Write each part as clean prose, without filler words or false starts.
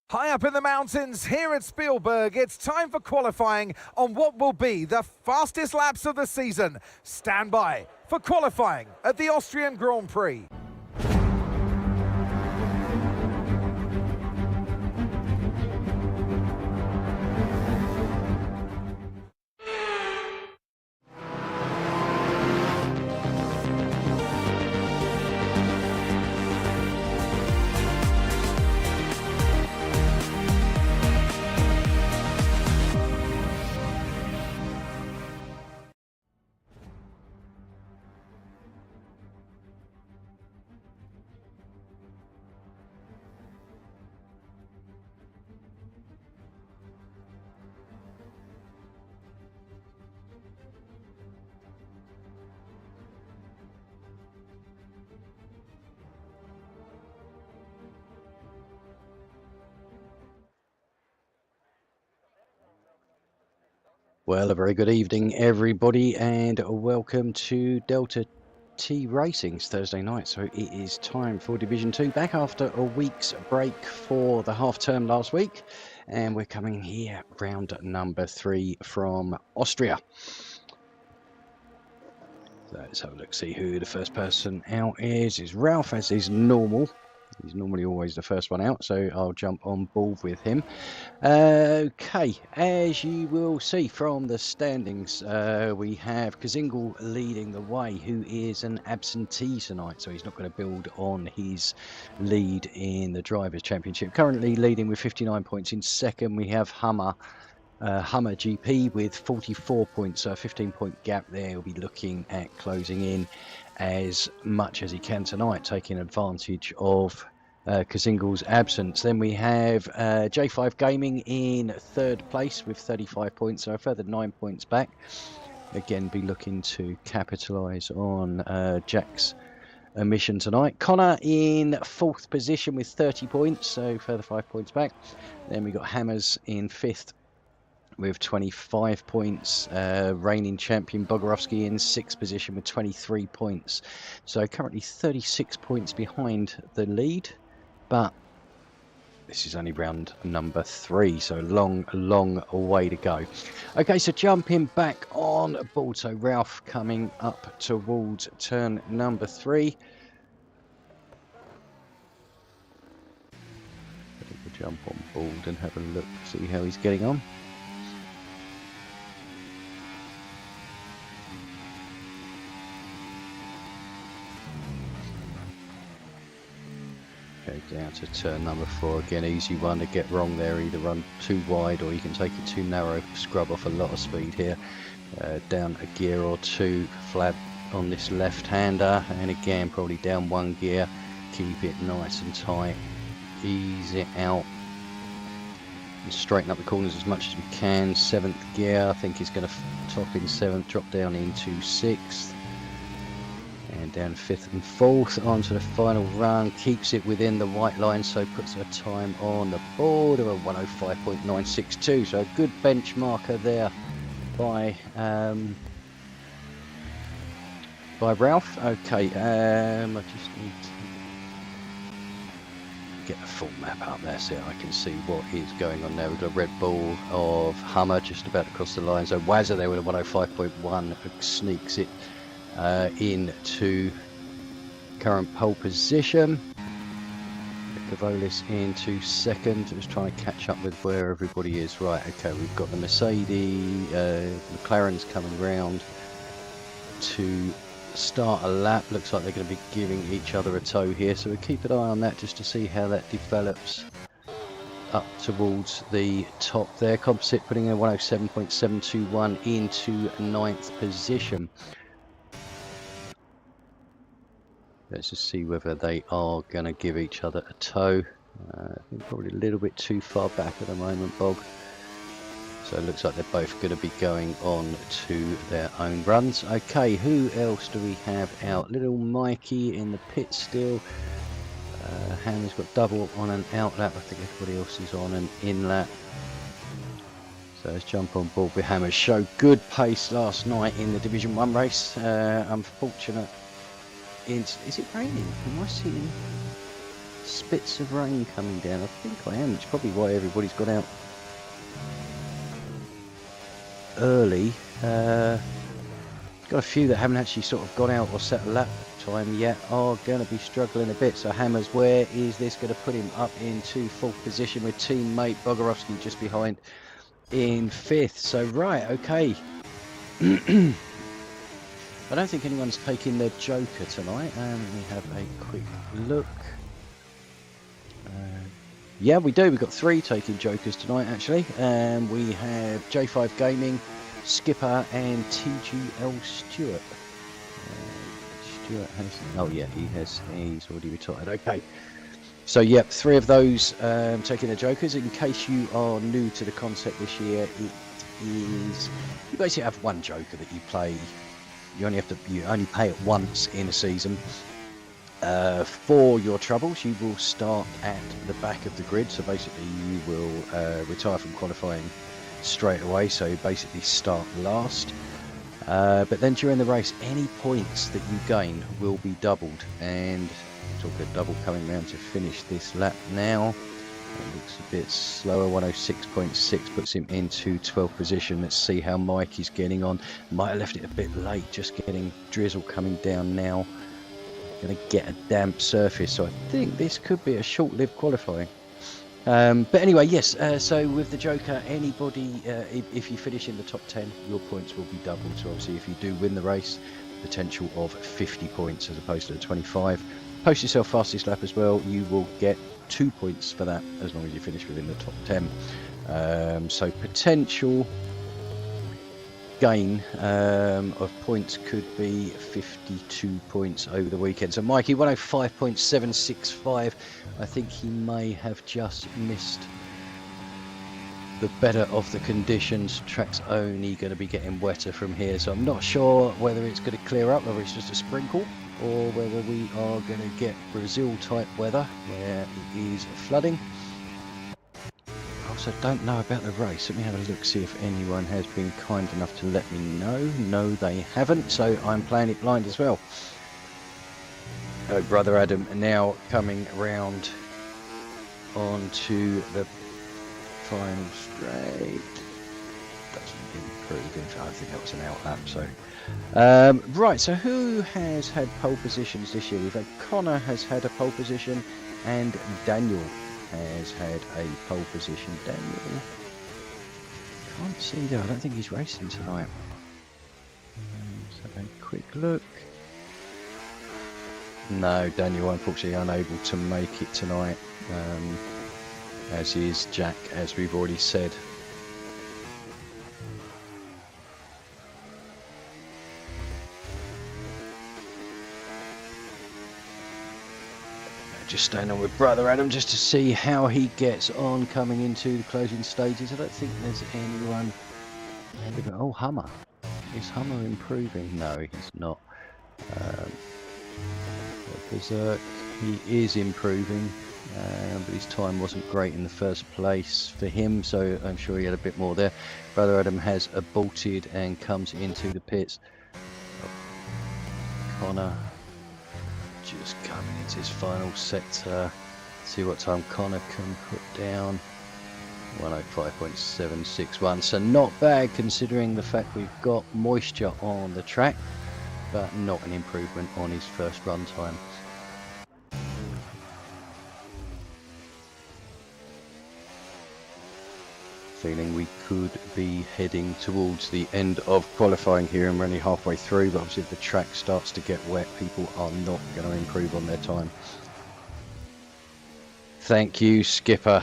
High up in the mountains here at Spielberg, it's time for qualifying on what will be the fastest laps of the season. Stand by for qualifying at the Austrian Grand Prix. Well, a very good evening, everybody, and welcome to Delta T Racing's Thursday night. So it is time for Division 2, back after a week's break for the half term last week. And we're coming here, round number 3 from Austria. So let's have a look, see who the first person out is. It's Ralph, as is normal. He's normally always the first one out, so I'll jump on board with him. Okay, as you will see from the standings, we have Kazingal leading the way, who is an absentee tonight, so he's not going to build on his lead in the Drivers' Championship. Currently leading with 59 points. In second, we have Hummer GP with 44 points, so a 15-point gap there. He'll be looking at closing in as much as he can tonight, taking advantage of Kazingal's absence. Then we have J5 Gaming in third place with 35 points, so a further 9 points back. Again, be looking to capitalise on Jack's omission tonight. Connor in fourth position with 30 points, so further 5 points back. Then we got Hammers in fifth with 25 points. Reigning champion Bogorovsky in sixth position with 23 points. So currently 36 points behind the lead, but this is only round number 3, so long way to go. Okay, so jumping back on board. So Ralph coming up towards turn number 3. We'll jump on board and have a look, see how he's getting on. Go down to turn number 4 again. Easy one to get wrong there. Either run too wide or you can take it too narrow. Scrub off a lot of speed here. Down a gear or two flat on this left-hander, and again probably down one gear. Keep it nice and tight. Ease it out and straighten up the corners as much as we can. 7th gear, I think he's going to top in 7th, drop down into 6th. And down 5th and 4th onto the final run, keeps it within the white line, so puts a time on the board of a 105.962. So a good benchmarker there by Ralph. Okay, I just need to get the full map up there so I can see what is going on there. We've got a Red Bull of Hummer just about to cross the line. So Wazza there with a 105.1 sneaks it into current pole position. Cavolis into second, just trying to catch up with where everybody is. Right, okay, we've got the Mercedes, McLaren's coming round to start a lap. Looks like they're going to be giving each other a tow here, so we'll keep an eye on that just to see how that develops up towards the top there. Composite putting a 107.721 into 9th position. Let's just see whether they are going to give each other a tow. I think probably a little bit too far back at the moment, Bob. So it looks like they're both going to be going on to their own runs. Okay, who else do we have out? Little Mikey in the pit still. Hannah's got double on an out lap. I think everybody else is on an in lap. So let's jump on board with Hammer. Showed good pace last night in the Division 1 race. Unfortunate. Is it raining? Am I seeing spits of rain coming down. I think I am, which is probably why everybody's got out early. Got a few that haven't actually sort of got out or set a lap time yet, are going to be struggling a bit. So Hammers, where is this going to put him? Up into fourth position with teammate Bogorovsky just behind in fifth. So right, okay. I don't think anyone's taking the Joker tonight. Let me have a quick look. Yeah, we do. We've got 3 taking Jokers tonight, actually. We have J5 Gaming, Skipper, and TGL Stewart. Stewart has... Oh, yeah, he's already retired. Okay. So, yep, 3 of those taking the Jokers. In case you are new to the concept this year, it is... You basically have one Joker that you play. You only pay it once in a season. For your troubles, you will start at the back of the grid. So basically you will retire from qualifying straight away, so you basically start last. But then during the race, any points that you gain will be doubled, and talk a double coming round to finish this lap now. It looks a bit slower. 106.6 puts him into 12th position. Let's see how Mike is getting on. Might have left it a bit late, just getting drizzle coming down now. Going to get a damp surface, so I think this could be a short-lived qualifying. But anyway, yes, so with the Joker, anybody, if you finish in the top 10, your points will be doubled. So obviously if you do win the race, potential of 50 points as opposed to the 25. Post yourself fastest lap as well, you will get 2 points for that as long as you finish within the top 10. So potential gain of points could be 52 points over the weekend. So Mikey, 105.765. I think he may have just missed the better of the conditions. Track's only going to be getting wetter from here, so I'm not sure whether it's going to clear up, whether it's just a sprinkle, or whether we are going to get Brazil type weather where it is flooding. I also don't know about the race. Let me have a look, see if anyone has been kind enough to let me know. No, they haven't, so I'm playing it blind as well. Brother Adam now coming round onto the final straight. Doesn't improve. I think that was an out lap. So right, so who has had pole positions this year? We've had Connor has had a pole position, and Daniel has had a pole position. Daniel, can't see there. I don't think he's racing tonight. Let's have a quick look. No, Daniel unfortunately unable to make it tonight, as is Jack, as we've already said. Just staying on with Brother Adam just to see how he gets on coming into the closing stages. I don't think there's anyone. Oh, Hummer. Is Hummer improving? No, he's not. Berserk, he is improving, but his time wasn't great in the first place for him, so I'm sure he had a bit more there. Brother Adam has aborted and comes into the pits. Connor just coming into his final sector. See what time Connor can put down. 105.761, so not bad considering the fact we've got moisture on the track, but not an improvement on his first run time. Feeling we could be heading towards the end of qualifying here, and we're only halfway through, but obviously if the track starts to get wet, people are not going to improve on their time. Thank you, Skipper.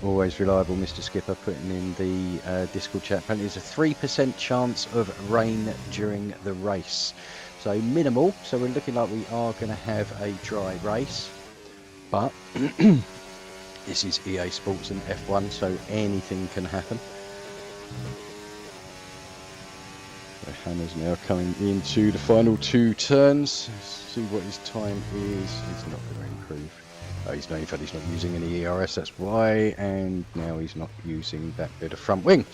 Always reliable, Mr. Skipper, putting in the Discord chat. Apparently there's a 3% chance of rain during the race. So minimal, so we're looking like we are going to have a dry race. But this is EA Sports and F1, so anything can happen. So Hammer's now coming into the final 2 turns. Let's see what his time is. He's not going to improve. Oh, he's not using any ERS, that's why, and now he's not using that bit of front wing.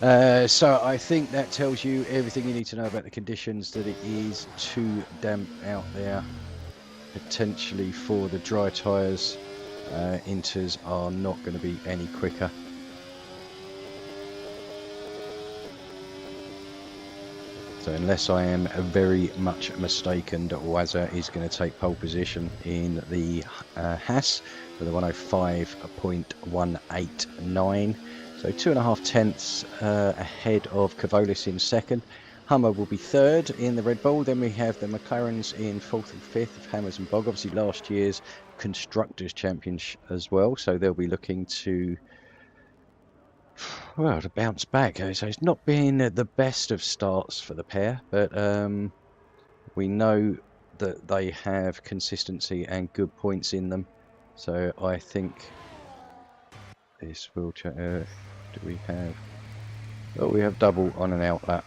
So I think that tells you everything you need to know about the conditions, that it is too damp out there, potentially for the dry tyres Inters are not going to be any quicker. So unless I am very much mistaken, Wazza is going to take pole position in the Haas with a 105.189. So 2.5 tenths ahead of Kavolis in second. Hummer will be third in the Red Bull. Then we have the McLarens in fourth and fifth of Hammers and Bog. Obviously last year's Constructors' Championship as well. So they'll be looking to, well, to bounce back. So it's not been the best of starts for the pair, but we know that they have consistency and good points in them. So I think this will... do we have... Oh, we have double on an out lap.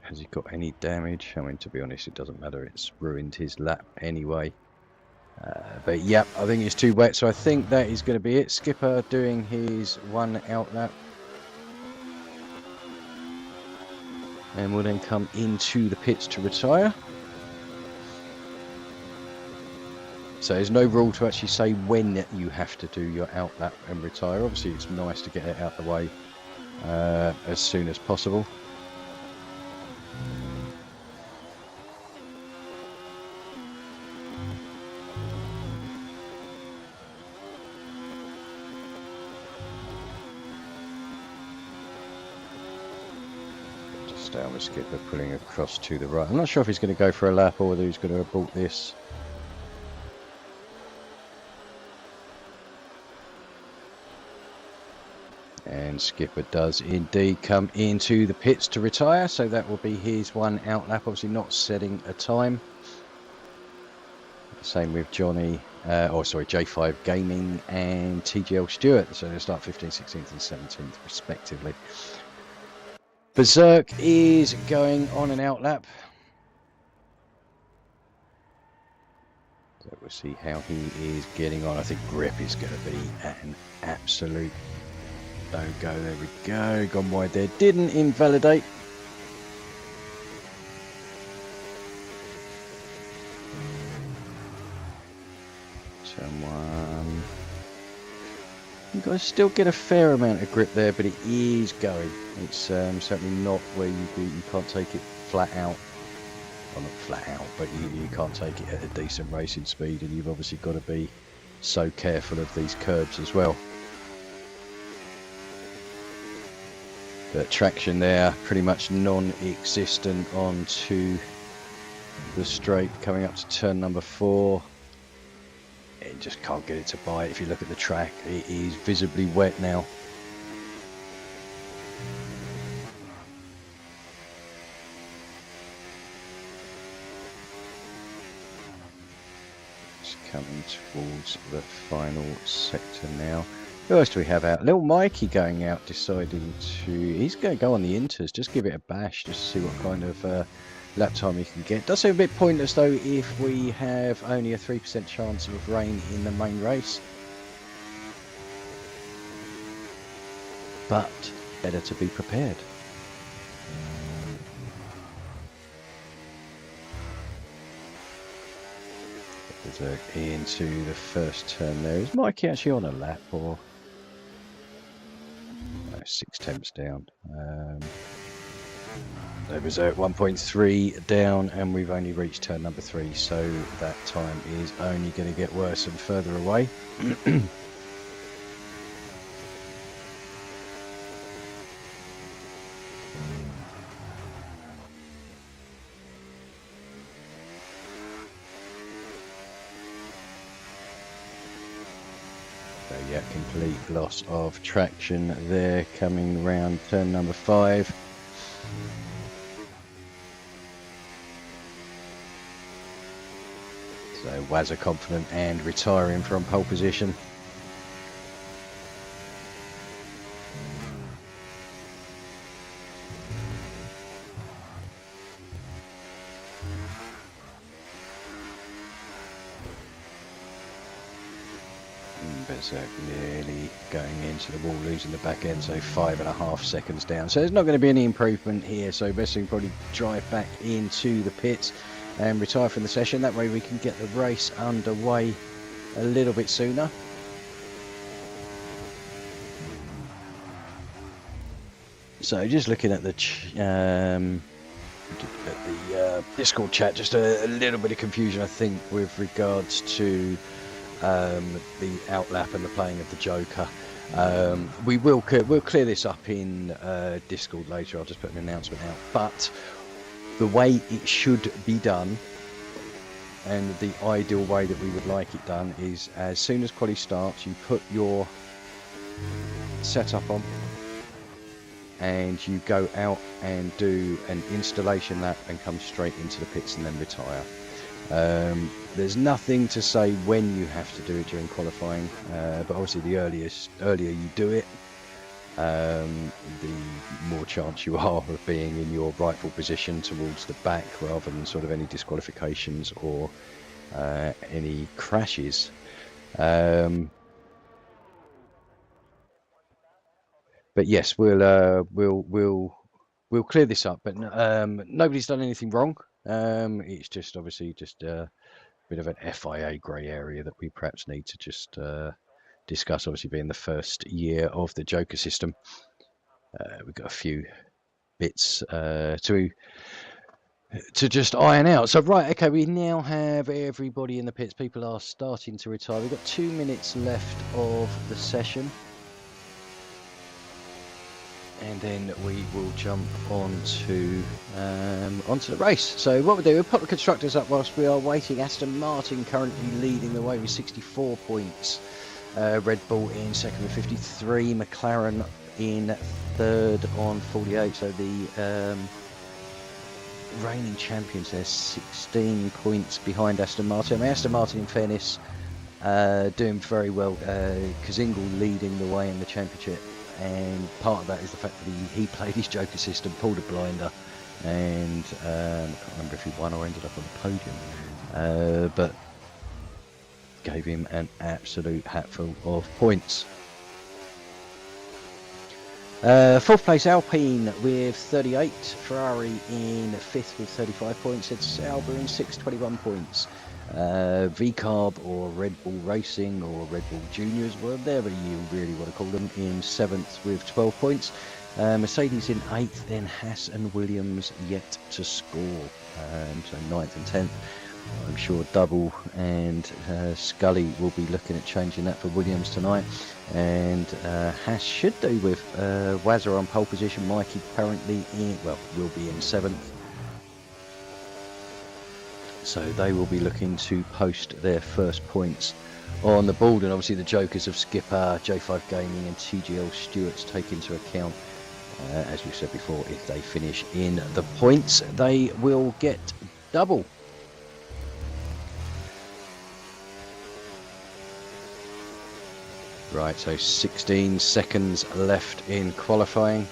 Has he got any damage? I mean, to be honest, it doesn't matter. It's ruined his lap anyway. But yeah, I think it's too wet, so I think that is going to be it. Skipper doing his one out lap. And we'll then come into the pits to retire. So there's no rule to actually say when you have to do your out lap and retire. Obviously, it's nice to get it out the way as soon as possible. Down with Skipper pulling across to the right. I'm not sure if he's going to go for a lap or whether he's going to abort this. And Skipper does indeed come into the pits to retire, so that will be his one out lap, obviously not setting a time. Same with Johnny, J5 Gaming and TGL Stewart, so they'll start 15th, 16th and 17th respectively. Berserk is going on an out lap. So we'll see how he is getting on. I think grip is going to be an absolute no-go. There we go. Gone wide there. Didn't invalidate. Someone. You've got to still get a fair amount of grip there, but it is going. It's certainly not where you can't take it flat out. Well, not flat out, but you can't take it at a decent racing speed, and you've obviously got to be so careful of these curbs as well. But traction there, pretty much non-existent onto the straight coming up to turn number 4. It just can't get it to bite. If you look at the track, it is visibly wet now. It's coming towards the final sector now. Who else do we have out? Little Mikey going out, deciding to... He's going to go on the Inters, just give it a bash, just to see what kind of lap time he can get. Does seem a bit pointless though if we have only a 3% chance of rain in the main race. But better to be prepared. Into the first turn there. Is Mikey actually on a lap or... No, 6 tenths down. There was at 1.3 down and we've only reached turn number 3, so that time is only going to get worse and further away. So yeah, complete loss of traction there coming round turn number 5. So Wazza confident and retiring from pole position. Berserk nearly going into the wall, losing the back end, so 5.5 seconds down. So there's not going to be any improvement here, so Berserk probably drive back into the pits. and retire from the session. That way we can get the race underway a little bit sooner. So just looking at the Discord chat, just a little bit of confusion, I think, with regards to the outlap and the playing of the Joker. We'll clear this up in Discord later. I'll just put an announcement out. But the way it should be done, and the ideal way that we would like it done, is as soon as quali starts, you put your setup on and you go out and do an installation lap and come straight into the pits and then retire. There's nothing to say when you have to do it during qualifying, but obviously the earlier you do it, the more chance you are of being in your rightful position towards the back, rather than sort of any disqualifications or any crashes. But yes, we'll clear this up. But nobody's done anything wrong. It's just obviously just a bit of an FIA grey area that we perhaps need to just discuss. Obviously, being the first year of the Joker system, we've got a few bits to just iron out. So right, okay, we now have everybody in the pits. People are starting to retire. We've got 2 minutes left of the session, and then we will jump onto the race. So what we'll do, we'll put the constructors up whilst we are waiting. Aston Martin currently leading the way with 64 points. Red Bull in second with 53. McLaren in third on 48. So the reigning champions, they're 16 points behind Aston Martin. I mean, Aston Martin, in fairness, doing very well. Kazingle leading the way in the championship, and part of that is the fact that he played his Joker system, pulled a blinder, and I can't remember if he won or ended up on the podium, but gave him an absolute hatful of points. Fourth place Alpine with 38, Ferrari in fifth with 35 points, it's Sauber in sixth, 21 points. VCarb or Red Bull Racing or Red Bull Juniors, whatever you really want to call them, in seventh with 12 points. Mercedes in eighth, then Haas and Williams yet to score, so ninth and 10th. I'm sure Double and Scully will be looking at changing that for Williams tonight, and Haas should do with Wazza on pole position. Mikey currently will be in seventh, so they will be looking to post their first points on the board. And obviously the Jokers of Skipper, J5 Gaming and TGL Stewart's take into account, as we said before, if they finish in the points, they will get double. Right, so 16 seconds left in qualifying.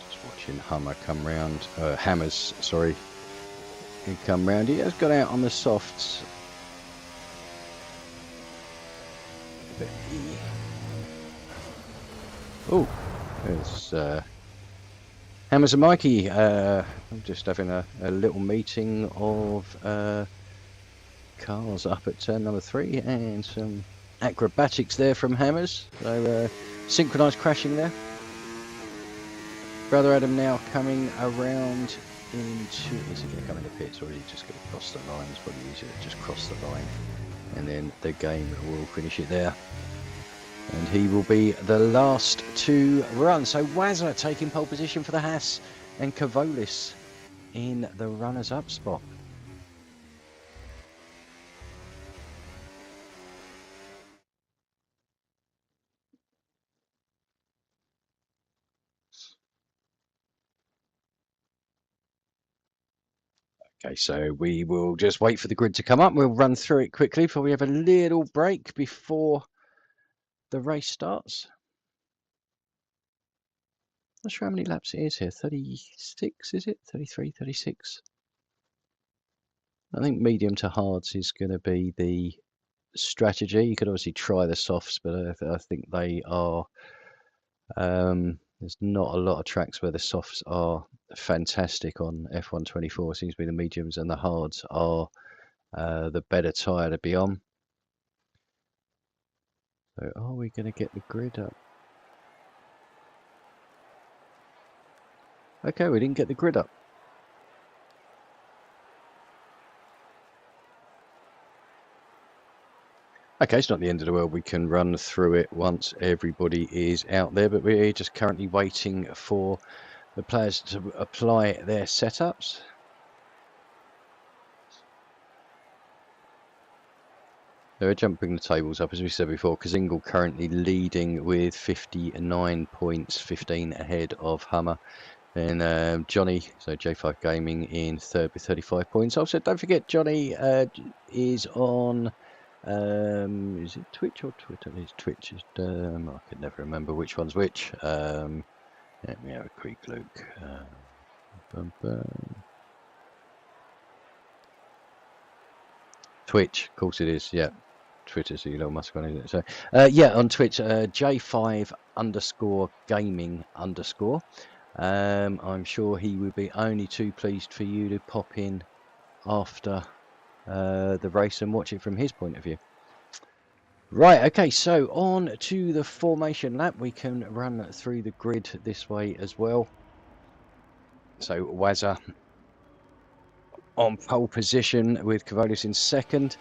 Just watching Hammers come round. He has got out on the softs. Oh, there's Hammers and Mikey. I'm just having a little meeting of cars up at turn number 3, and some acrobatics there from Hammers. So synchronised crashing there. Brother Adam now coming around into. Is he going to come into pits, or is he just going to cross the line? It's probably easier to just cross the line, and then the game will finish it there. And he will be the last to run. So Wazza taking pole position for the Haas, and Kavolis in the runners-up spot. Okay, so we will just wait for the grid to come up. We'll run through it quickly before we have a little break before the race starts. Not sure how many laps it is here. 36, is it? 33, 36. I think medium to hards is going to be the strategy. You could obviously try the softs, but I think they are There's not a lot of tracks where the softs are fantastic on F124. Seems to be the mediums and the hards are the better tyre to be on. So are we going to get the grid up? Okay, we didn't get the grid up. Okay, it's not the end of the world. We can run through it once everybody is out there, but we're just currently waiting for the players to apply their setups. They're jumping the tables up, as we said before. Kazingle currently leading with 59 points, 15 ahead of Hummer. And Johnny, so J5 Gaming, in third with 35 points. Also, don't forget, Johnny is on, is it Twitch or Twitter? It's Twitch. I can never remember which one's which. Let me have a quick look. Twitch, of course it is, yeah. Twitter's Elon Musk one, isn't it? So, yeah, on Twitch, J5_gaming_. I'm sure he would be only too pleased for you to pop in after the race and watch it from his point of view. Right, okay, so on to the formation lap. We can run through the grid this way as well. So Wazza on pole position with Cavolis in second.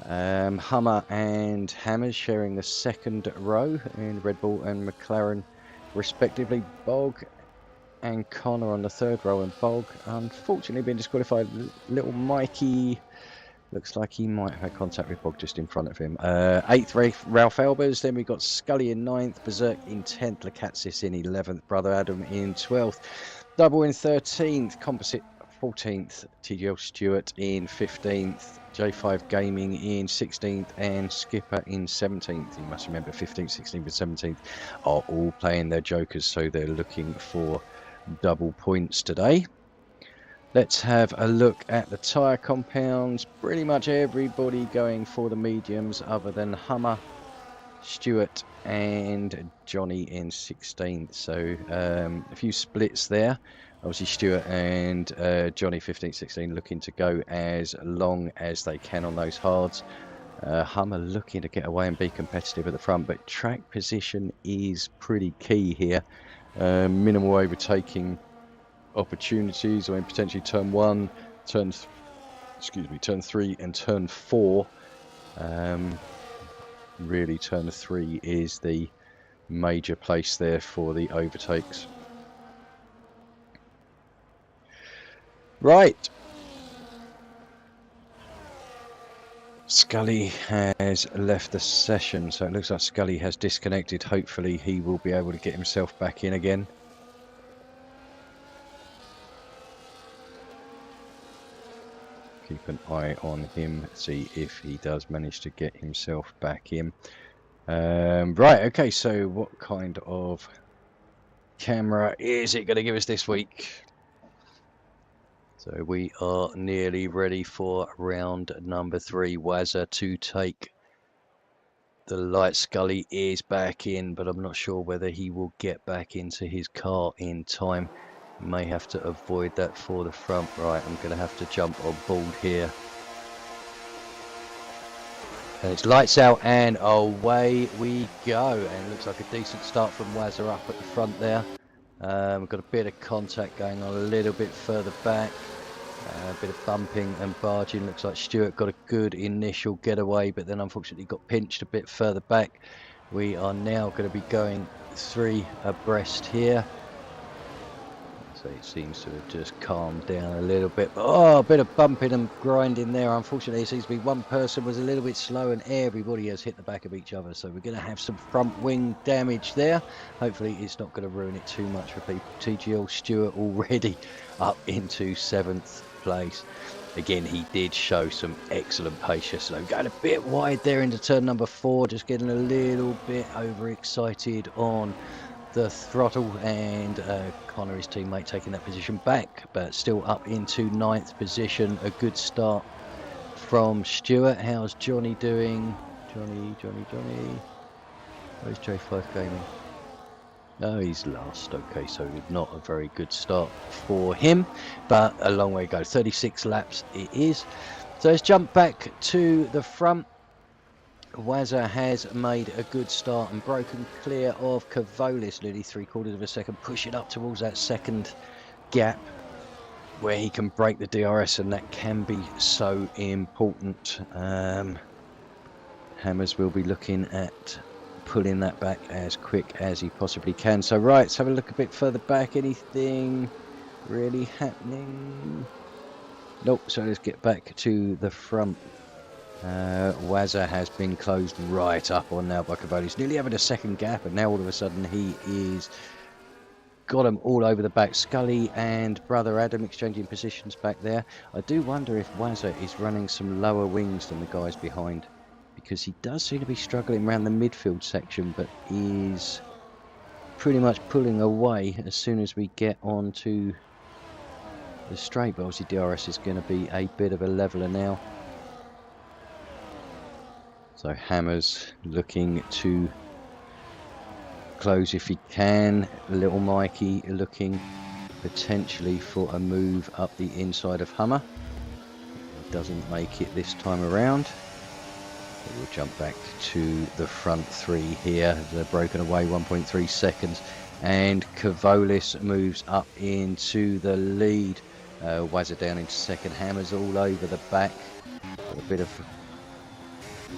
Hummer and Hammers sharing the second row in Red Bull and McLaren respectively. Bog and Connor on the third row, and Bog unfortunately been disqualified. Little Mikey looks like he might have had contact with Bog just in front of him. 8th Ralph Elbers, then we've got Scully in 9th, Berserk in 10th, Lakatsis in 11th, Brother Adam in 12th, Double in 13th, Composite 14th, TGL Stewart in 15th, J5 Gaming in 16th, and Skipper in 17th. You must remember 15th, 16th and 17th are all playing their jokers, so they're looking for double points today. Let's have a look at the tyre compounds. Pretty much everybody going for the mediums other than Hummer, Stewart and Johnny in 16th. So a few splits there. Obviously Stewart and Johnny 15th, 16 looking to go as long as they can on those hards. Hummer looking to get away and be competitive at the front, but track position is pretty key here. Minimal overtaking opportunities. I mean, potentially turn 1, turn 3 and turn 4. Really turn 3 is the major place there for the overtakes. Right, Scully has left the session, so it looks like Scully has disconnected. Hopefully he will be able to get himself back in again. Keep an eye on him, see if he does manage to get himself back in. Right, okay, so what kind of camera is it going to give us this week? So we are nearly ready for round number 3. Wazza to take the light. Scully is back in, but I'm not sure whether he will get back into his car in time. May have to avoid that for the front. Right, I'm going to have to jump on board here. And it's lights out and away we go. And it looks like a decent start from Wazza up at the front there. We've got a bit of contact going on a little bit further back. A bit of bumping and barging. Looks like Stewart got a good initial getaway, but then unfortunately got pinched a bit further back. We are now going to be going 3 abreast here. So it seems to have just calmed down a little bit. Oh, a bit of bumping and grinding there. Unfortunately, it seems to be one person was a little bit slow and everybody has hit the back of each other. So we're going to have some front wing damage there. Hopefully it's not going to ruin it too much for people. TGL Stewart already up into 7th place. Again, he did show some excellent pace yesterday. Going a bit wide there into turn number 4. Just getting a little bit overexcited on the throttle, and Connor, his teammate, taking that position back, but still up into 9th position. A good start from Stewart. How's Johnny doing? Johnny. Where's J5 Gaming? Oh, he's last. Okay, so not a very good start for him, but a long way to go. 36 laps it is. So let's jump back to the front. Wazza has made a good start and broken clear of Kavolis, nearly 3/4 of a second, pushing up towards that second gap where he can break the DRS, and that can be so important. Hammers will be looking at pulling that back as quick as he possibly can. So right, let's have a look a bit further back. Anything really happening? Nope. So let's get back to the front. Wazza has been closed right up on now by Kavolis, nearly having a second gap, and now all of a sudden he is got them all over the back. Scully and brother Adam exchanging positions back there. I do wonder if Wazza is running some lower wings than the guys behind, because he does seem to be struggling around the midfield section, but is pretty much pulling away as soon as we get onto the straight. But obviously DRS is going to be a bit of a leveler now. So Hammers looking to close if he can. Little Mikey looking potentially for a move up the inside of Hummer. He doesn't make it this time around. We'll jump back to the front three here. They're broken away 1.3 seconds, and Kavolis moves up into the lead. Wazza down into second. Hammers all over the back. Got a bit of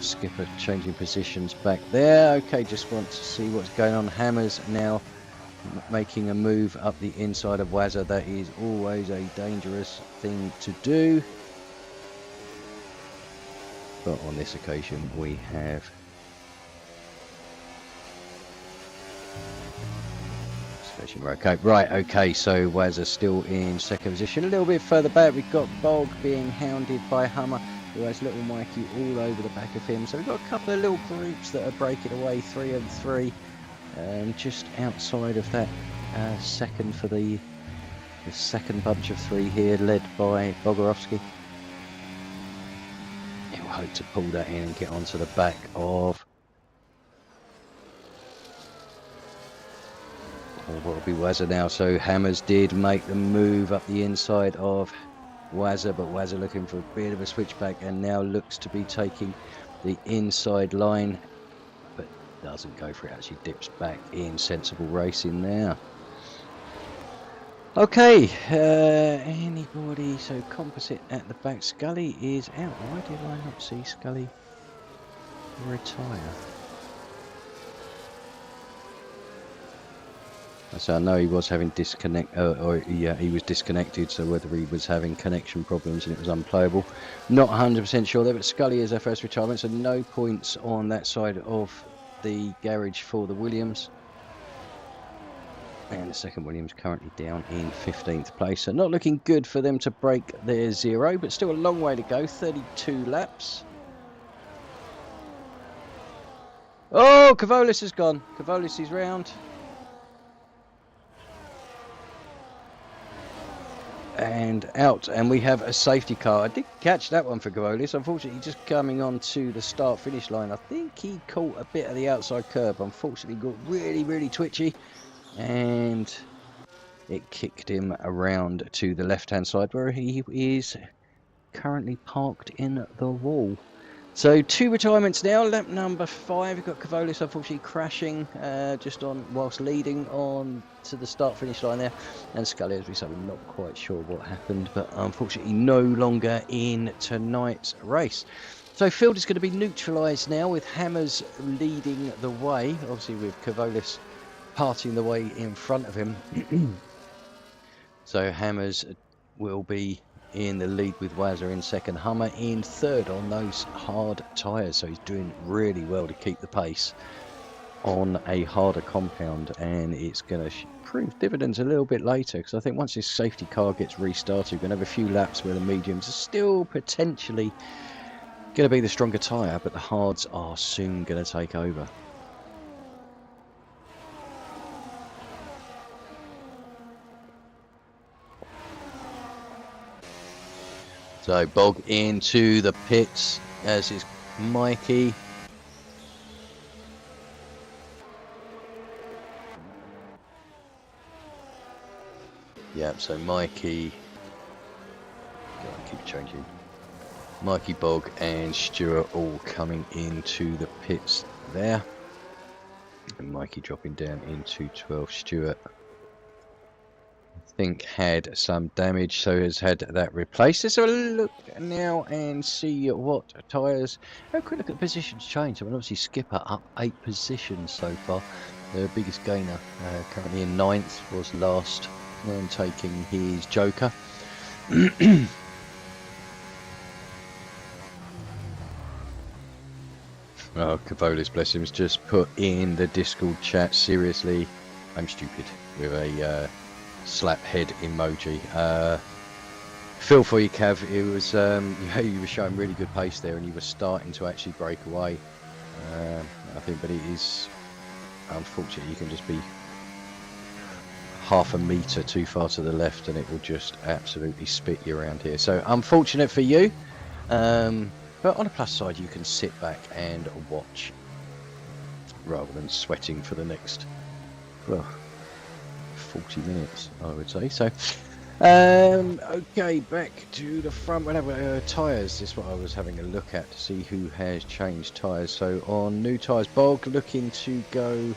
skipper changing positions back there. Okay, just want to see what's going on. Hammers now making a move up the inside of Wazza. That is always a dangerous thing to do. But on this occasion we have okay, right, okay, so Wazza still in second position. A little bit further back we've got Bog being hounded by Hummer, who has little Mikey all over the back of him. So we've got a couple of little groups that are breaking away, 3 and 3, just outside of that second for the second bunch of 3 here, led by Bogorovsky. He'll hope to pull that in and get onto the back of what will be Wazza now. So Hammers did make the move up the inside of Wazza, but Wazza looking for a bit of a switchback and now looks to be taking the inside line, but doesn't go for it, actually dips back in. Sensible racing there. Okay, anybody? So Composite at the back. Scully is out. Why did I not see Scully retire? So I know he was having disconnect, yeah, he was disconnected. So whether he was having connection problems and it was unplayable, not 100% sure there. But Scully is our first retirement, so no points on that side of the garage for the Williams. And the second Williams currently down in 15th place, so not looking good for them to break their 0, but still a long way to go. 32 laps. Oh, Kavolis is gone. Kavolis is round. And out, and we have a safety car. I did catch that one for Kavolis. Unfortunately, just coming on to the start-finish line, I think he caught a bit of the outside curb. Unfortunately, got really twitchy, and it kicked him around to the left-hand side where he is currently parked in the wall. So 2 retirements now. Lap number 5, we've got Kavolis unfortunately crashing just on whilst leading on to the start-finish line there, and Scully, as we say, we're not quite sure what happened, but unfortunately no longer in tonight's race. So field is going to be neutralised now, with Hammers leading the way, obviously with Kavolis parting the way in front of him. So Hammers will be in the lead with Wazza in second, Hummer in third on those hard tyres, so he's doing really well to keep the pace on a harder compound, and it's going to prove dividends a little bit later, because I think once this safety car gets restarted, we're going to have a few laps where the mediums are still potentially going to be the stronger tyre, but the hards are soon going to take over. So Bog into the pits, as is Mikey. Yeah, so Mikey, go on, keep changing. Mikey, Bog and Stuart all coming into the pits there. And Mikey dropping down into 12. Stuart, I think, had some damage, so has had that replaced. Let's have a look now and see what tyres. Have a quick look at the positions change. I mean, obviously Skipper up 8 positions so far. The biggest gainer, currently in 9th, was last, and taking his Joker. Oh, Cavolis, bless him, has just put in the Discord chat. Seriously, I'm stupid, with a slap head emoji. Feel for you, Cav. It was you were showing really good pace there, and you were starting to actually break away. I think, but it is unfortunate. You can just be half a metre too far to the left, and it will just absolutely spit you around here. So unfortunate for you. But on the plus side, you can sit back and watch rather than sweating for the next, well, 40 minutes, I would say. So, okay, back to the front. We'll have tyres. This is what I was having a look at to see who has changed tyres. So on new tyres, Bog looking to go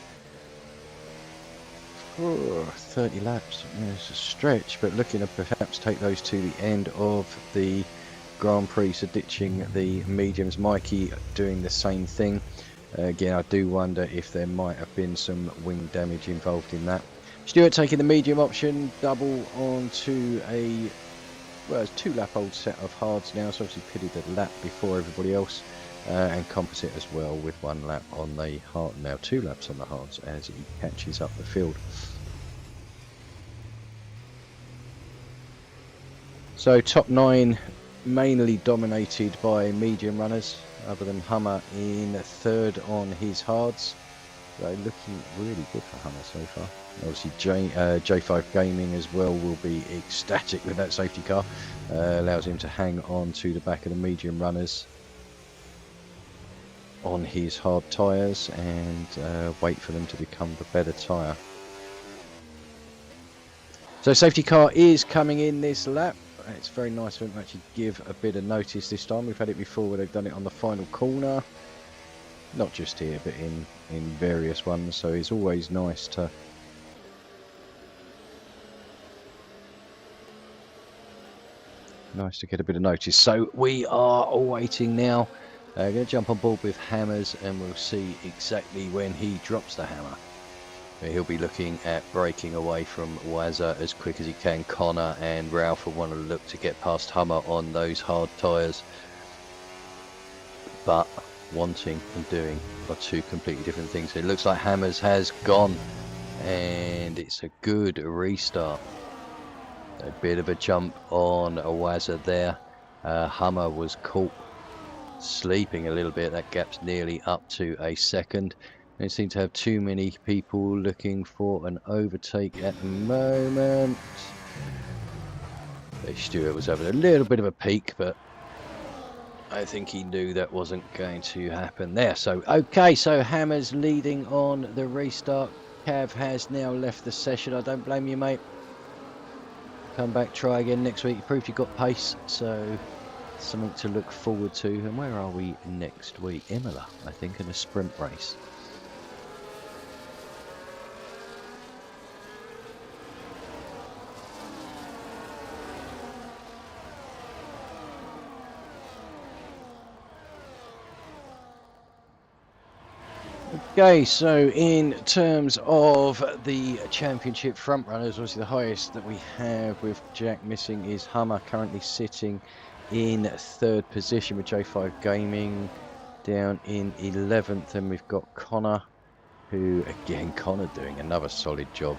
30 laps. Yeah, it's a stretch, but looking to perhaps take those to the end of the Grand Prix, so ditching the mediums. Mikey doing the same thing. Again, I do wonder if there might have been some wing damage involved in that. Stuart taking the medium option, double onto a, well, it's 2 lap old set of hards now, so obviously pitted a lap before everybody else, and composite as well with 1 lap on the hard, now 2 laps on the hards as he catches up the field. So top 9 mainly dominated by medium runners, other than Hummer in 3rd on his hards. So looking really good for Hummer so far. Obviously J5 Gaming as well will be ecstatic with that safety car. Allows him to hang on to the back of the medium runners on his hard tyres and wait for them to become the better tyre. So safety car is coming in this lap. It's very nice for them to actually give a bit of notice this time. We've had it before where they've done it on the final corner. Not just here, but in various ones. So it's always nice to get a bit of notice. So we are all waiting now. Going to jump on board with Hammers, and we'll see exactly when he drops the hammer. He'll be looking at breaking away from Wazza as quick as he can. Connor and Ralph will want to look to get past Hummer on those hard tyres. But wanting and doing are 2 completely different things. It looks like Hammers has gone, and it's a good restart. A bit of a jump on Wazza there. Hummer was caught sleeping a little bit. That gap's nearly up to a second. They seem to have too many people looking for an overtake at the moment. Stuart was having a little bit of a peek, but I think he knew that wasn't going to happen there. So, okay, so Hammers leading on the restart. Cav has now left the session. I don't blame you, mate. Come back, try again next week. You proved you got pace, so something to look forward to. And where are we next week? Imola, I think, in a sprint race. Okay, so in terms of the championship front runners, obviously the highest that we have with Jack missing is Hummer, currently sitting in 3rd position with J5 Gaming down in 11th, and we've got Connor, who again, Connor doing another solid job.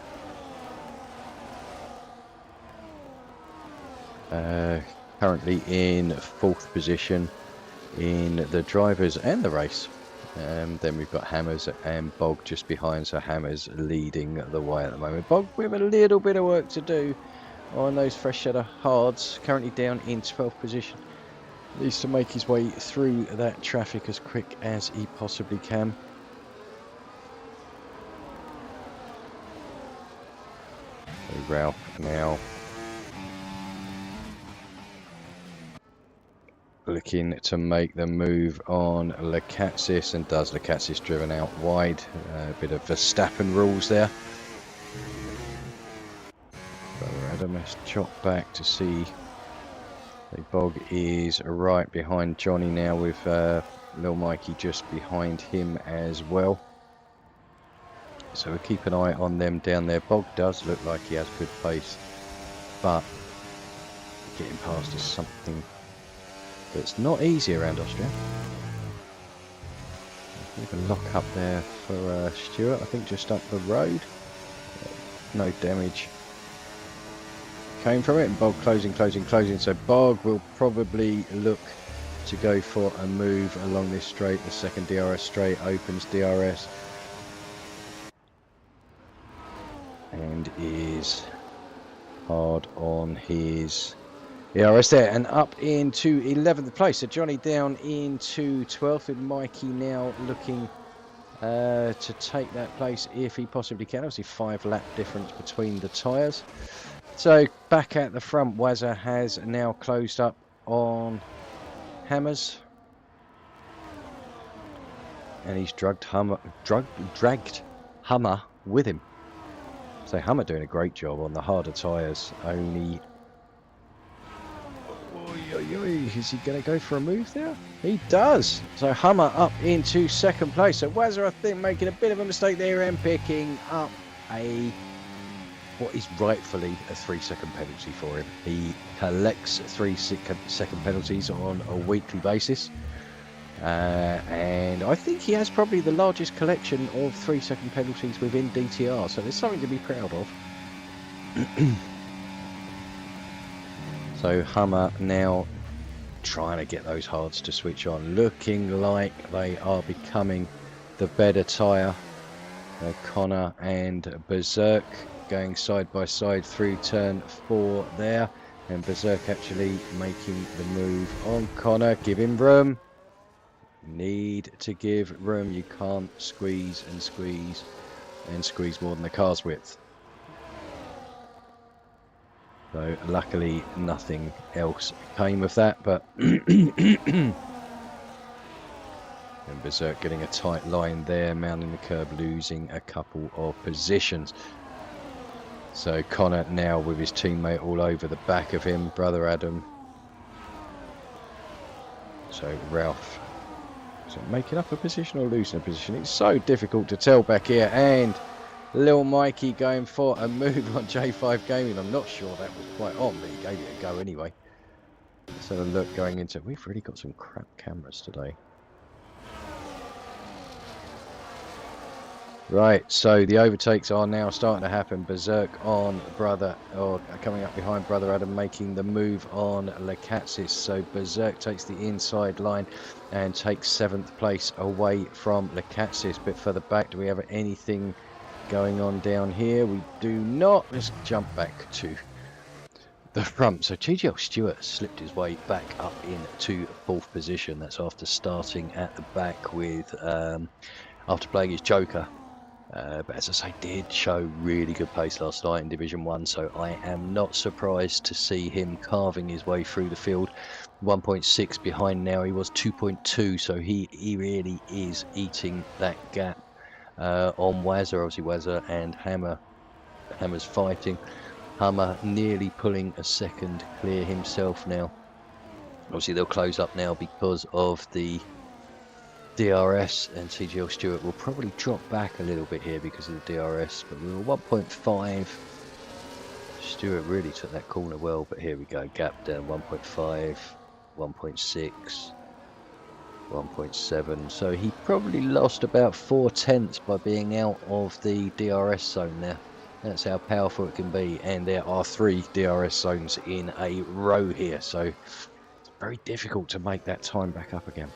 Currently in 4th position in the drivers and the race. Then we've got Hammers and Bog just behind, so Hammers leading the way at the moment. Bog with a little bit of work to do on those fresh set of hards, currently down in 12th position. Needs to make his way through that traffic as quick as he possibly can. Ralph now looking to make the move on Lekatsis, and does. Lekatsis driven out wide. A bit of Verstappen rules there. Brother Adam has chopped back to see the Bog is right behind Johnny now, with Lil Mikey just behind him as well. So we'll keep an eye on them down there. Bog does look like he has good pace, but getting past is something that's not easy around Austria. We can lock up there for Stewart, I think just up the road. No damage came from it, and Bog closing. So Bog will probably look to go for a move along this straight. The second DRS straight opens DRS. And is hard on his ERS there, and up into 11th place. So Johnny down into 12th, and Mikey now looking to take that place if he possibly can. Obviously 5 lap difference between the tyres. So back at the front, Wazza has now closed up on Hammers, and he's dragged Hummer with him. So Hummer doing a great job on the harder tyres. Only, is he going to go for a move there? He does. So Hummer up into 2nd place. So Wazza, I think, making a bit of a mistake there and picking up what is rightfully a 3-second penalty for him. He collects 3-second penalties on a weekly basis. And I think he has probably the largest collection of 3-second penalties within DTR, so there's something to be proud of. So Hummer now trying to get those hards to switch on, looking like they are becoming the better tyre. Connor and Berserk going side by side through turn 4 there, and Berserk actually making the move on Connor. Give him room. Need to give room. You can't squeeze and squeeze and squeeze more than the car's width. So luckily nothing else came of that, but and Berserk getting a tight line there, mounting the curb, losing a couple of positions. So Connor now with his teammate all over the back of him, Brother Adam. So Ralph, so making up a position or losing a position, it's so difficult to tell back here. And Lil Mikey going for a move on J5 Gaming. I'm not sure that was quite on, but he gave it a go anyway. Let's have a look going into, we've really got some crap cameras today. Right, so the overtakes are now starting to happen. Berserk on Brother, or coming up behind Brother Adam, making the move on Lekatsis. So Berserk takes the inside line and takes 7th place away from Lekatsis. A bit further back, do we have anything going on down here? We do not. Let's jump back to the front. So GGL Stewart slipped his way back up into 4th position. That's after starting at the back with, after playing his Joker. But as I say, did show really good pace last night in Division 1, so I am not surprised to see him carving his way through the field. 1.6 behind now, he was 2.2, so he really is eating that gap on Wazza. Obviously Wazza and Hammer's fighting. Hammer nearly pulling a second clear himself now. Obviously they'll close up now because of the DRS, and CGL Stewart will probably drop back a little bit here because of the DRS, but we were 1.5. Stewart really took that corner well, but here we go, gap down 1.5, 1.6, 1.7. So he probably lost about 4/10 by being out of the DRS zone there. That's how powerful it can be, and there are 3 DRS zones in a row here, so it's very difficult to make that time back up again.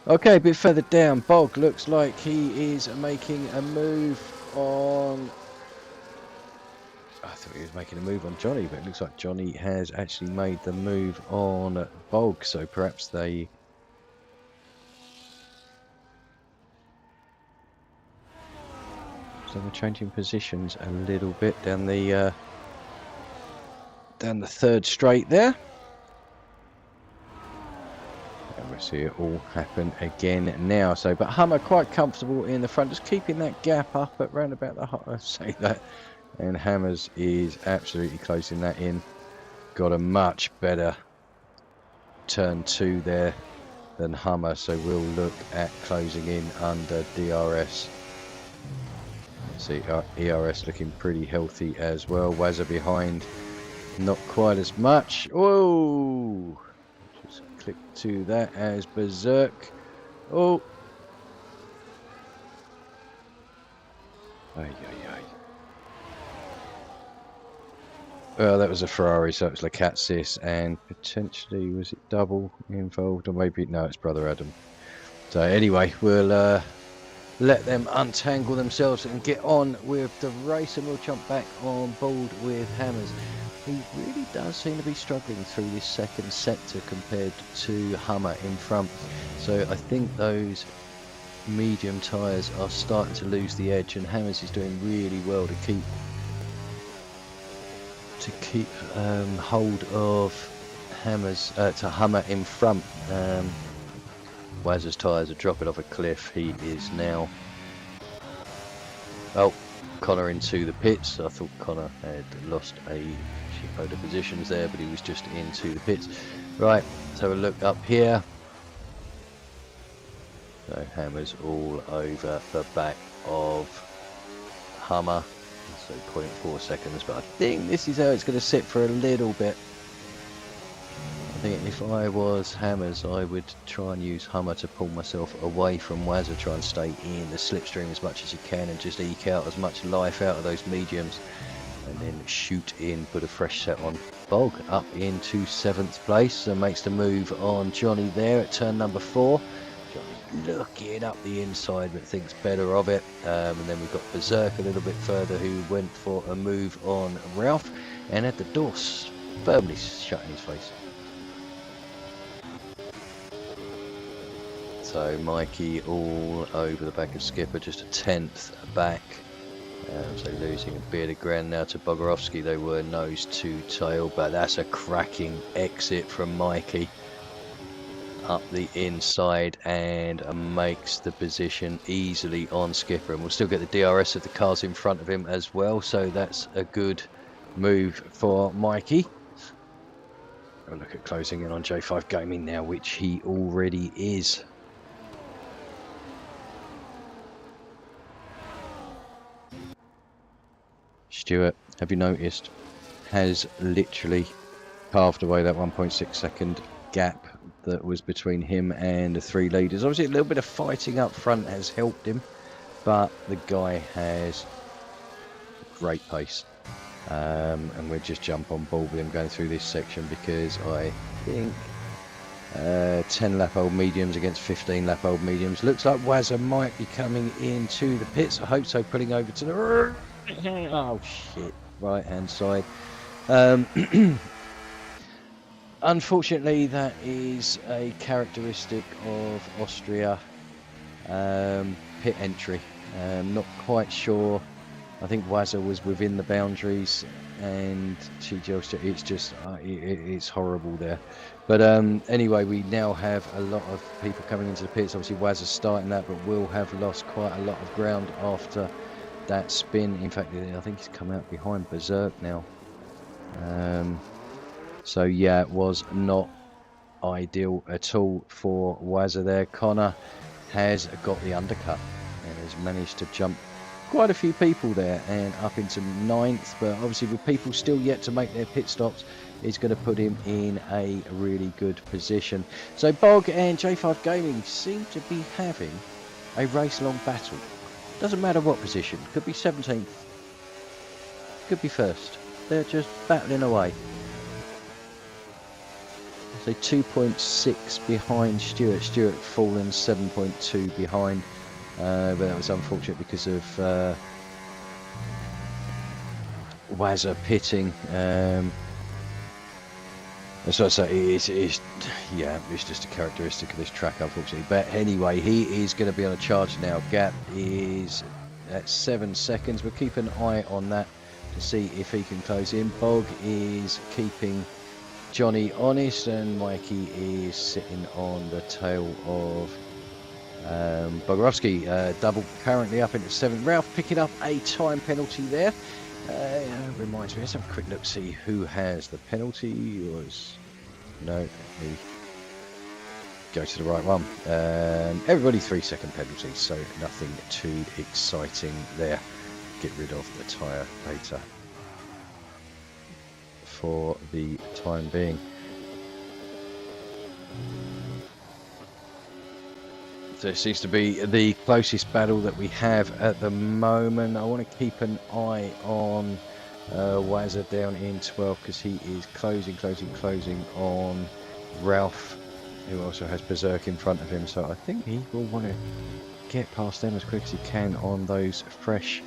Okay, a bit further down, Bog looks like he is making a move on, I thought he was making a move on Johnny, but it looks like Johnny has actually made the move on Bog, so perhaps they So we're changing positions a little bit down the third straight there. And we'll see it all happen again now. So, but Hummer quite comfortable in the front, just keeping that gap up at round about the say that. And Hammers is absolutely closing that in. Got a much better turn 2 there than Hummer, so we'll look at closing in under DRS. See ERS looking pretty healthy as well. Wazza behind, not quite as much. Whoa! Just click to that as Berserk. Oh! Ay, ay, ay. Well, that was a Ferrari, so it was Lecatsis, and potentially, was it double involved? Or maybe, no, it's Brother Adam. So anyway, we'll let them untangle themselves and get on with the race, and we'll jump back on board with Hammers. He really does seem to be struggling through this second sector compared to Hummer in front. So I think those medium tyres are starting to lose the edge, and Hammers is doing really well to keep hold of Hummer in front. Wazza's tyres are dropping off a cliff. He is now... Oh, Connor into the pits. I thought Connor had lost a shitload of positions there, but he was just into the pits. Right, let's have a look up here. So Hammer's all over the back of Hummer. So 0.4 seconds, but I think this is how it's going to sit for a little bit. I think if I was Hammers, I would try and use Hummer to pull myself away from Wazza, try and stay in the slipstream as much as you can and just eke out as much life out of those mediums, and then shoot in, put a fresh set on. Bog up into 7th place and makes the move on Johnny there at turn number 4. Johnny looking up the inside but thinks better of it, and then we've got Berserk a little bit further, who went for a move on Ralph and had the door firmly shut in his face. So Mikey all over the back of Skipper, just a 10th back. So losing a bit of ground now to Bogorovsky. They were nose to tail, but that's a cracking exit from Mikey up the inside and makes the position easily on Skipper. And we'll still get the DRS of the cars in front of him as well, so that's a good move for Mikey. Have a look at closing in on J5 Gaming now, which he already is. Stuart, have you noticed, has literally carved away that 1.6 second gap that was between him and the 3 leaders. Obviously a little bit of fighting up front has helped him, but the guy has great pace. And we'll just jump on board with him going through this section, because I think 10 lap old mediums against 15 lap old mediums. Looks like Wazza might be coming into the pits. I hope so, pulling over to the... Oh shit, right hand side. Unfortunately, that is a characteristic of Austria pit entry. Not quite sure. I think Wazza was within the boundaries, and it's just it's horrible there. But anyway, we now have a lot of people coming into the pits. Obviously Wazza's starting that, but will have lost quite a lot of ground after that spin. In fact, I think he's come out behind Berserk now. So yeah, it was not ideal at all for Wazza there. Connor has got the undercut and has managed to jump quite a few people there and up into 9th, but obviously with people still yet to make their pit stops, is going to put him in a really good position. So Bog and J5 Gaming seem to be having a race-long battle. Doesn't matter what position, could be 17th, could be 1st. They're just battling away. So 2.6 behind Stuart. Stuart fallen 7.2 behind, but that was unfortunate because of Wazza pitting. So I say, it's just a characteristic of this track, unfortunately. But anyway, he is going to be on a charge now. Gap is at 7 seconds. We'll keep an eye on that to see if he can close in. Bog is keeping Johnny honest, and Mikey is sitting on the tail of Bogorowski. Double currently up into 7th. Ralph picking up a time penalty there. Reminds me, let's have a quick look, see who has the penalty. No, he go to the right one. Everybody 3-second penalties, so nothing too exciting there. Get rid of the tyre later for the time being. So it seems to be the closest battle that we have at the moment. I want to keep an eye on Wazza down in 12, because he is closing on Ralph, who also has Berserk in front of him. So I think he will want to get past them as quick as he can on those fresh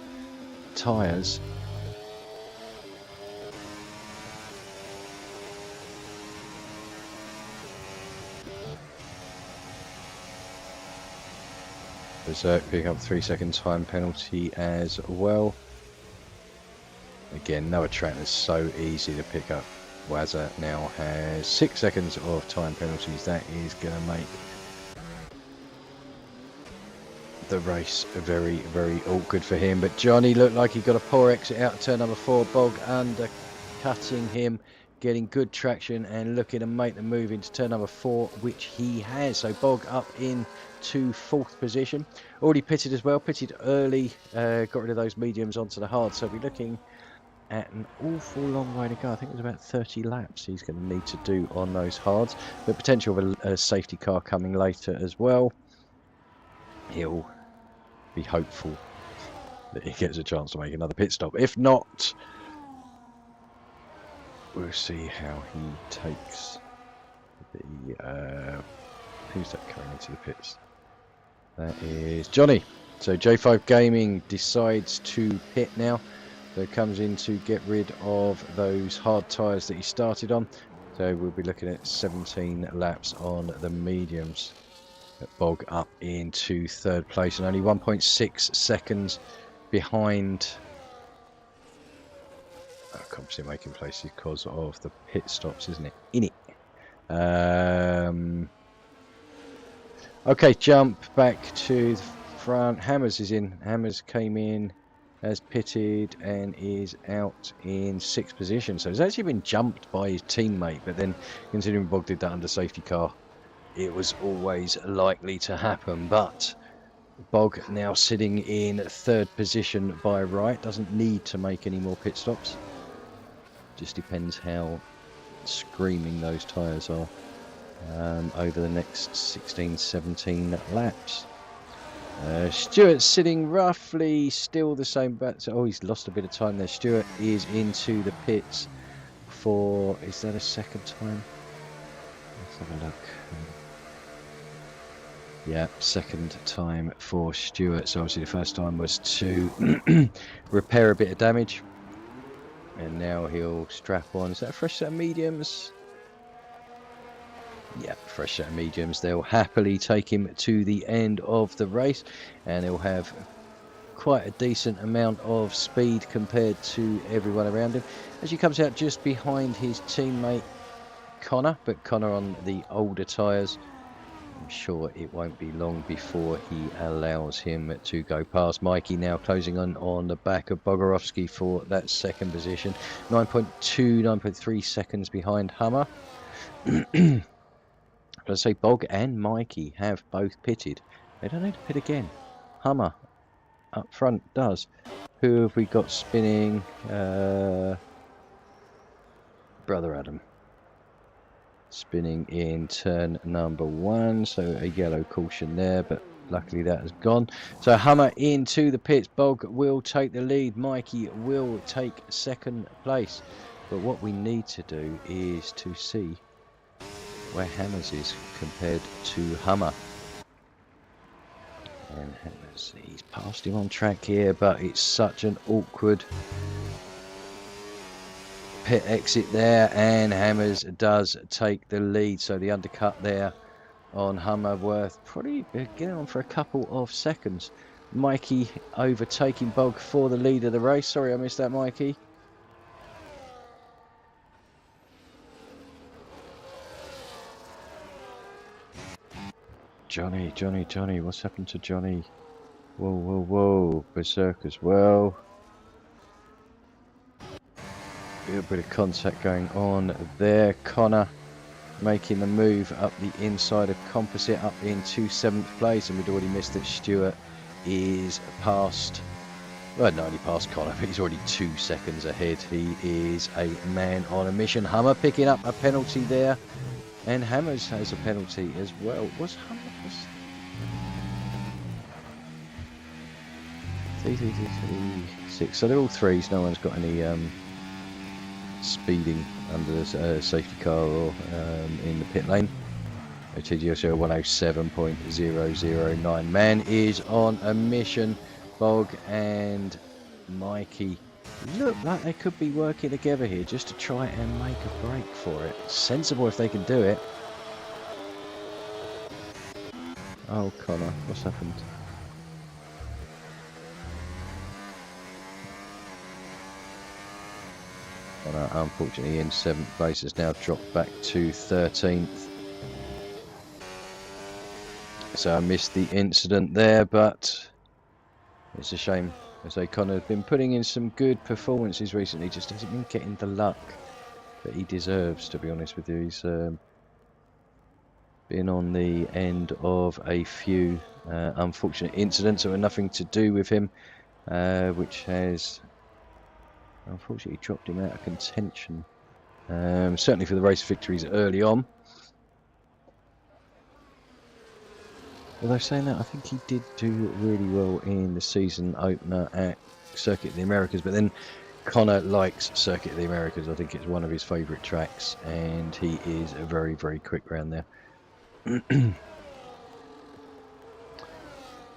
tyres. Berserk picking up 3-second time penalty as well. Again, Noah Trattner's so easy to pick up. Wazza now has 6 seconds of time penalties. That is going to make the race very, very awkward for him. But Johnny looked like he got a poor exit out of turn number 4. Bog undercutting him, getting good traction and looking to make the move into turn number 4, which he has. So Bog up in to 4th position. Already pitted as well, pitted early, got rid of those mediums onto the hard. So we're looking at an awful long way to go. I think it was about 30 laps he's going to need to do on those hards, but potential of a safety car coming later as well. He'll be hopeful that he gets a chance to make another pit stop. If not, we'll see how he takes the who's that coming into the pits? That is Johnny. So J5 Gaming decides to pit now. So comes in to get rid of those hard tyres that he started on. So we'll be looking at 17 laps on the mediums. Bog up into 3rd place and only 1.6 seconds behind. Obviously making places because of the pit stops, isn't it? Okay, jump back to the front. Hammers is in. Hammers came in, has pitted and is out in 6th position. So he's actually been jumped by his teammate, but then considering Bog did that under safety car, it was always likely to happen. But Bog now sitting in 3rd position by right, doesn't need to make any more pit stops. Just depends how screaming those tyres are over the next 16-17 laps. Stewart sitting roughly still the same, but oh, he's lost a bit of time there. Stewart is into the pits for, is that a 2nd time? Let's have a look. Yeah, 2nd time for Stewart. So obviously the 1st time was to repair a bit of damage, and now he'll strap on. Is that a fresh set of mediums? Yeah, fresh set of mediums. They'll happily take him to the end of the race, and he'll have quite a decent amount of speed compared to everyone around him, as he comes out just behind his teammate Connor, but Connor on the older tyres. I'm sure it won't be long before he allows him to go past. Mikey now closing on the back of Bogorowski for that 2nd position. 9.3 seconds behind Hummer. I say Bog and Mikey have both pitted. They don't need to pit again. Hummer up front does. Who have we got spinning? Brother Adam. Spinning in turn number 1. So a yellow caution there, but luckily that has gone. So Hummer into the pits. Bog will take the lead. Mikey will take 2nd place. But what we need to do is to see where Hammers is compared to Hummer. And Hammers, he's passed him on track here, but it's such an awkward pit exit there, and Hammers does take the lead. So the undercut there on Hummer worth probably getting on for a couple of seconds. Mikey overtaking Bog for the lead of the race. Sorry I missed that, Mikey. Johnny, what's happened to Johnny? Whoa, Berserk as well. A little bit of contact going on there. Connor making the move up the inside of Composite up into 7th place, and we'd already missed that Stewart is past, well, not only past Connor, but he's already 2 seconds ahead. He is a man on a mission. Hummer picking up a penalty there, and Hammers has a penalty as well. Was Hummer? Six. So they're all threes. No one's got any speeding under the safety car or in the pit lane. TGO 107.009. Man is on a mission. Bog and Mikey look like they could be working together here just to try and make a break for it. Sensible if they can do it. Oh, Connor, what's happened? Connor, unfortunately, in 7th place, has now dropped back to 13th. So I missed the incident there, but it's a shame. As I Connor has been putting in some good performances recently, just hasn't been getting the luck that he deserves, to be honest with you. He's been on the end of a few unfortunate incidents that were nothing to do with him, which has unfortunately dropped him out of contention. Certainly for the race victories early on. Although saying that, I think he did do really well in the season opener at Circuit of the Americas, but then Connor likes Circuit of the Americas. I think it's one of his favourite tracks, and he is a very, very quick round there.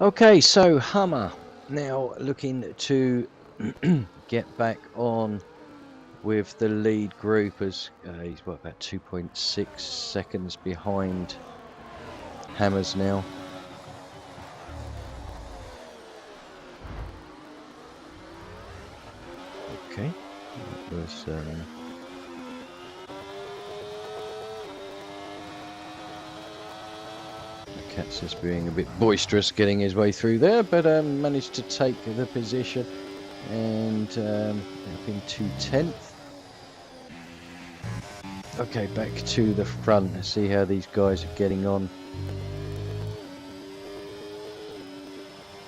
Okay, so Hummer now looking to get back on with the lead group, as he's what, about 2.6 seconds behind Hammers now. Okay, that was Katz is being a bit boisterous getting his way through there, but managed to take the position and up into 10th. Okay, back to the front and see how these guys are getting on.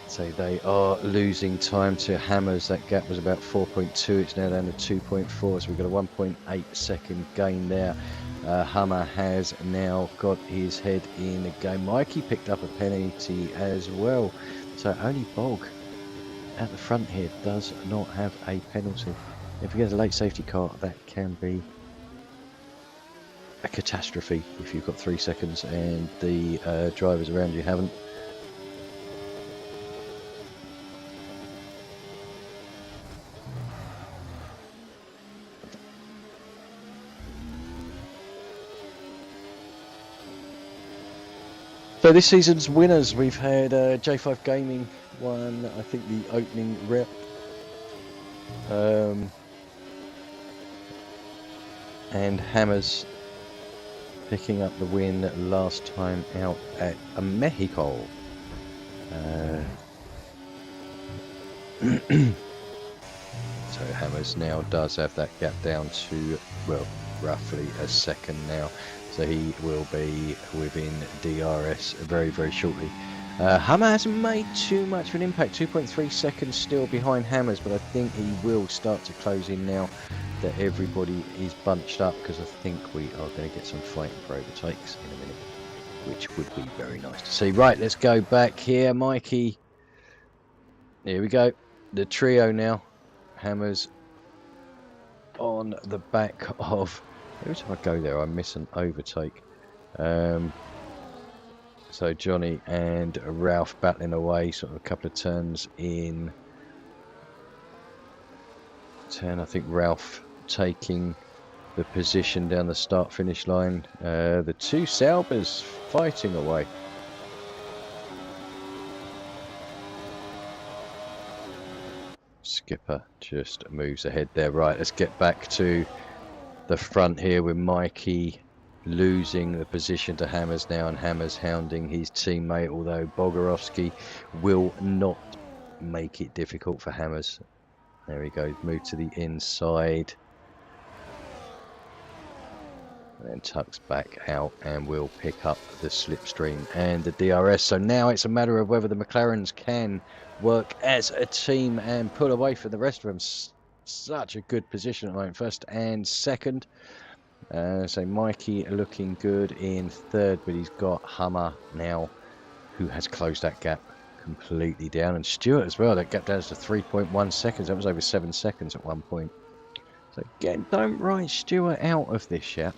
So they are losing time to Hammers. That gap was about 4.2. It's now down to 2.4. So we've got a 1.8 second gain there. Hummer has now got his head in the game. Mikey picked up a penalty as well. So only Bog at the front here does not have a penalty. If we get a late safety car, that can be a catastrophe if you've got 3 seconds and the drivers around you haven't. So this season's winners, we've had J5 Gaming won, I think, the opening rep. And Hammers picking up the win last time out at Mexico. So Hammers now does have that gap down to, well, roughly a second now. So he will be within DRS very, very shortly. Hummer hasn't made too much of an impact. 2.3 seconds still behind Hammers, but I think he will start to close in now that everybody is bunched up, because I think we are going to get some fighting for overtakes in a minute, which would be very nice to see. Right, let's go back here. Mikey. Here we go. The trio now. Hammers on the back of... Every time I go there, I miss an overtake. So Johnny and Ralph battling away, sort of a couple of turns in. I think Ralph taking the position down the start-finish line. The two Saubers fighting away. skipper just moves ahead there. Right, let's get back to the front here with Mikey losing the position to Hammers now, and Hammers hounding his teammate, although Bogarowski will not make it difficult for Hammers. There he goes, move to the inside. And then tucks back out and will pick up the slipstream and the DRS. So now it's a matter of whether the McLarens can work as a team and pull away from the rest of them. Such a good position at the moment, first and second. So Mikey looking good in third, but he's got Hummer now, who has closed that gap completely down, and Stewart as well. That gap down to 3.1 seconds. That was over 7 seconds at one point. So again, don't write Stewart out of this yet.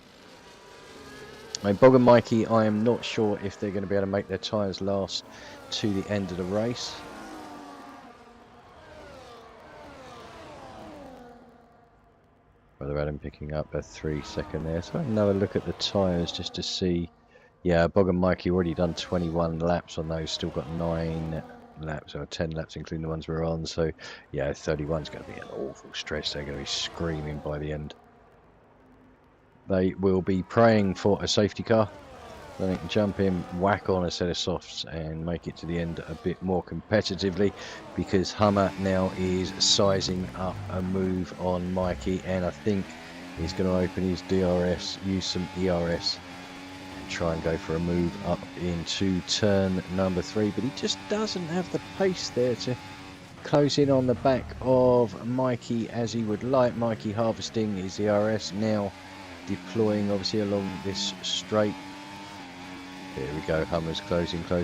Bog and Mikey, I am not sure if they're going to be able to make their tyres last to the end of the race. Brother Adam picking up a 3 second there. So another look at the tyres just to see. Yeah, Bog and Mikey already done 21 laps on those. Still got 9 laps or 10 laps including the ones we're on. So yeah, 31's going to be an awful stretch. They're going to be screaming by the end. They will be praying for a safety car. Then they can jump in, whack on a set of softs and make it to the end a bit more competitively, because Hummer now is sizing up a move on Mikey, and I think he's going to open his DRS, use some ERS, and try and go for a move up into turn number 3, but he just doesn't have the pace there to close in on the back of Mikey as he would like. Mikey harvesting his ERS now, deploying obviously along this straight. Here we go, Hummer's closing. I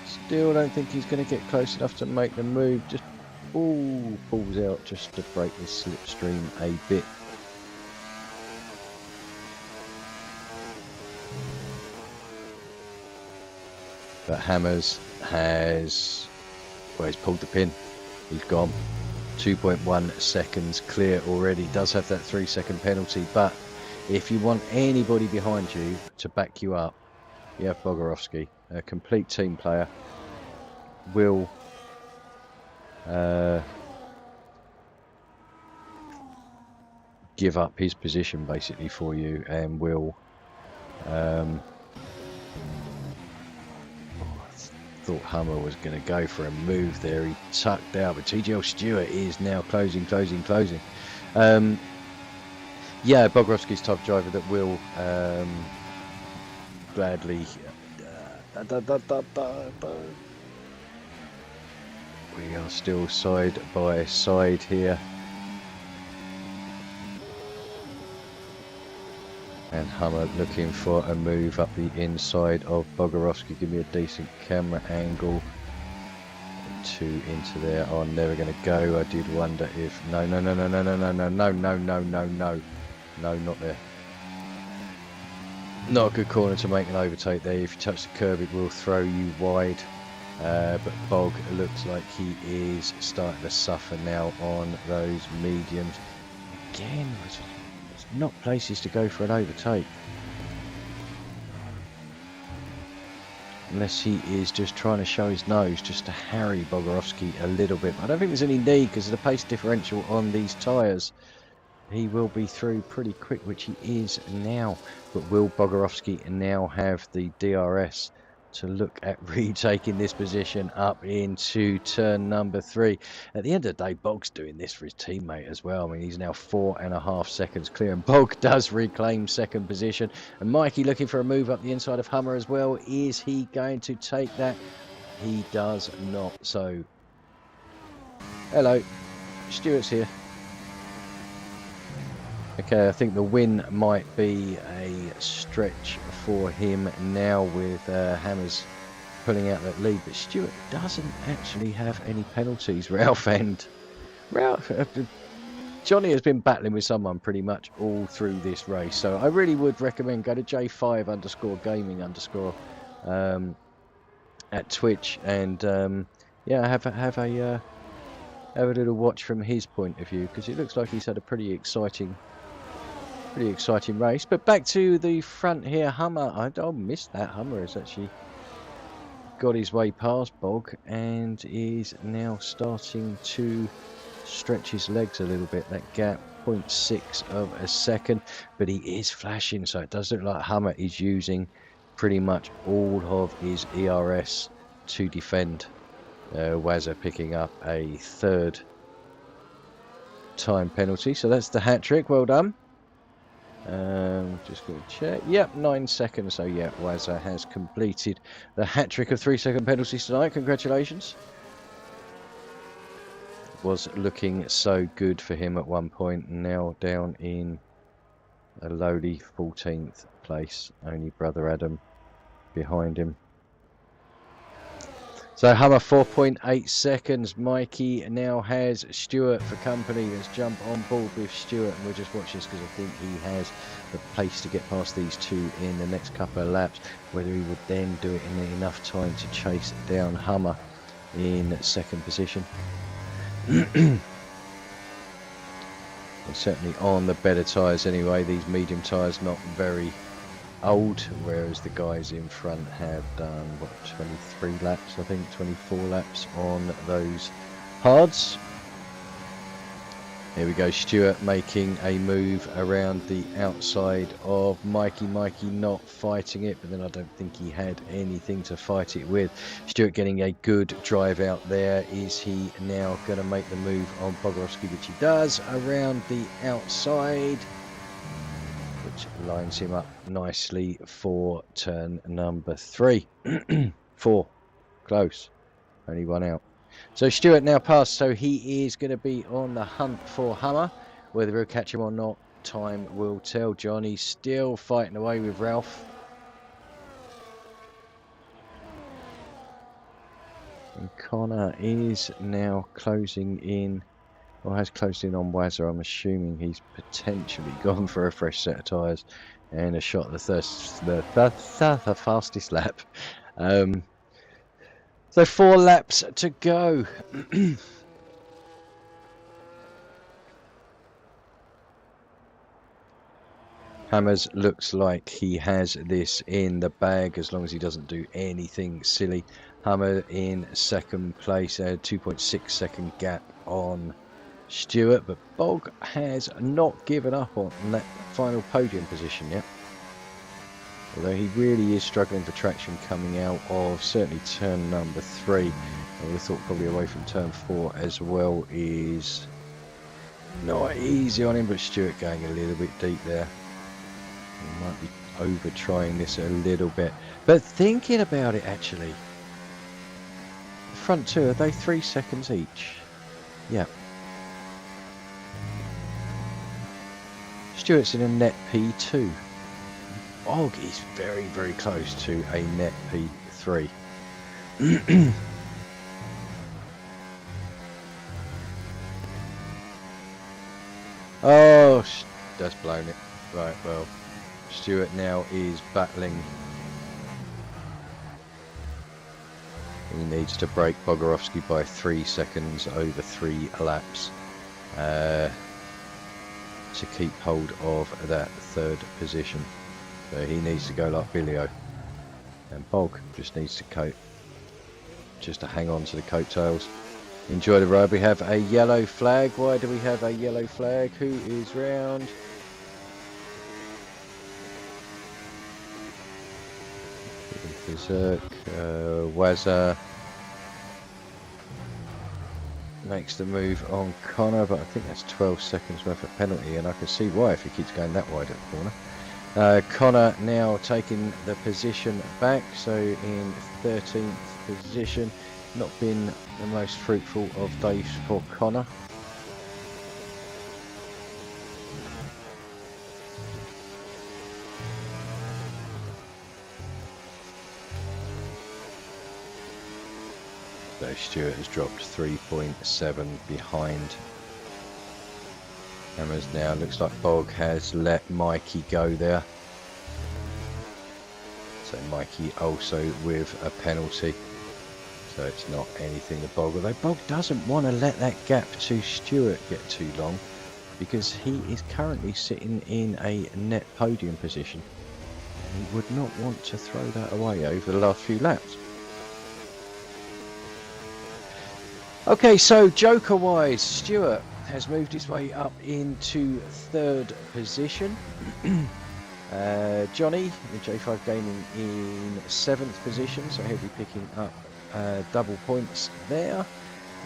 still don't think he's going to get close enough to make the move. Just pulls out just to break the slipstream a bit. But Hammers has, well, he's pulled the pin. He's gone. 2.1 seconds clear already. Does have that 3 second penalty, but if you want anybody behind you to back you up, you have Bogarowski, a complete team player, will give up his position basically for you, and will thought Hummer was going to go for a move there. He tucked out, but TGL Stewart is now closing. Yeah, Bogarowski's type of driver that will gladly we are still side by side here, and Hummer looking for a move up the inside of Bogarowski. Give me a decent camera angle. 2 into there are never going to go. I did wonder if no, not there. Not a good corner to make an overtake there. If you touch the curb, it will throw you wide. But Bog looks like he is starting to suffer now on those mediums. Again, there's not places to go for an overtake. Unless he is just trying to show his nose, just to harry Bogarowski a little bit. I don't think there's any need, because of the pace differential on these tyres. He will be through pretty quick, which he is now. But will Bogarowski now have the DRS to look at retaking this position up into turn number 3? At the end of the day, Bog's doing this for his teammate as well. I mean, he's now 4.5 seconds clear, and Bog does reclaim second position. And Mikey looking for a move up the inside of Hummer as well. Is he going to take that? He does not. So, hello, Stewart's here. Okay, I think the win might be a stretch for him now, with Hammers pulling out that lead, but Stewart doesn't actually have any penalties. Ralph, Johnny has been battling with someone pretty much all through this race, so I really would recommend go to J5_gaming_ at Twitch, and yeah, have a little watch from his point of view, because it looks like he's had a pretty exciting race. But back to the front here, Hummer, I missed that. Hummer has actually got his way past Bog and is now starting to stretch his legs a little bit. That gap, 0.6 of a second, but he is flashing, so it does look like Hummer is using pretty much all of his ERS to defend. Wazza picking up a third time penalty, so that's the hat trick. Well done. Just going to check. Yep, 9 seconds. So yeah, Wazza has completed the hat trick of 3-second penalties tonight. Congratulations. Was looking so good for him at one point, now down in a lowly 14th place. Only brother Adam behind him. So Hummer 4.8 seconds. Mikey now has Stewart for company. Let's jump on board with Stewart, and we'll just watch this because I think he has the pace to get past these two in the next couple of laps. Whether he would then do it in enough time to chase down Hummer in second position. And certainly on the better tyres anyway. These medium tyres not very old, whereas the guys in front have done what, 23 laps, I think 24 laps on those hards. Here we go, Stewart making a move around the outside of Mikey. Mikey not fighting it, but then I don't think he had anything to fight it with. Stewart getting a good drive out there. Is he now going to make the move on Bogorowski, which he does around the outside, which lines him up nicely for turn number 3. 4, close, only one out. So Stewart now passed, so he is going to be on the hunt for Hummer. Whether he'll catch him or not, time will tell. Johnny's still fighting away with Ralph. And Connor is now closing in, or has closed in on Wazza. I'm assuming he's potentially gone for a fresh set of tyres and a shot at the fastest lap. So 4 laps to go. Hammers looks like he has this in the bag as long as he doesn't do anything silly. Hammer in second place, a 2.6 second gap on Stewart, but Bog has not given up on that final podium position yet. Although he really is struggling for traction coming out of certainly turn number 3. I would have thought probably away from turn 4 as well is not easy on him, but Stewart going a little bit deep there. He might be over trying this a little bit. But thinking about it actually, the front two, are they 3 seconds each? Yeah. Stewart's in a net P2. Bog is very, very close to a net P3. Oh, that's blown it. Right, well, Stewart now is battling. He needs to break Bogorowski by 3 seconds over 3 laps to keep hold of that third position. So he needs to go like Billio, and Bog just needs to hang on to the coattails. Enjoy the ride. We have a yellow flag. Why do we have a yellow flag? Who is round? Berserk. Wazza makes the move on Connor, but I think that's 12 seconds worth of penalty, and I can see why if he keeps going that wide at the corner. Connor now taking the position back, so in 13th position. Not been the most fruitful of days for Connor. So Stewart has dropped 3.7 behind. Hammers now, looks like Bog has let Mikey go there. So Mikey also with a penalty. So it's not anything to Bog, although Bog doesn't want to let that gap to Stewart get too long because he is currently sitting in a net podium position. He would not want to throw that away over the last few laps. Okay, so Joker-wise, Stewart has moved his way up into 3rd position. Johnny, the J5 Gaming, in 7th position, so he'll be picking up double points there.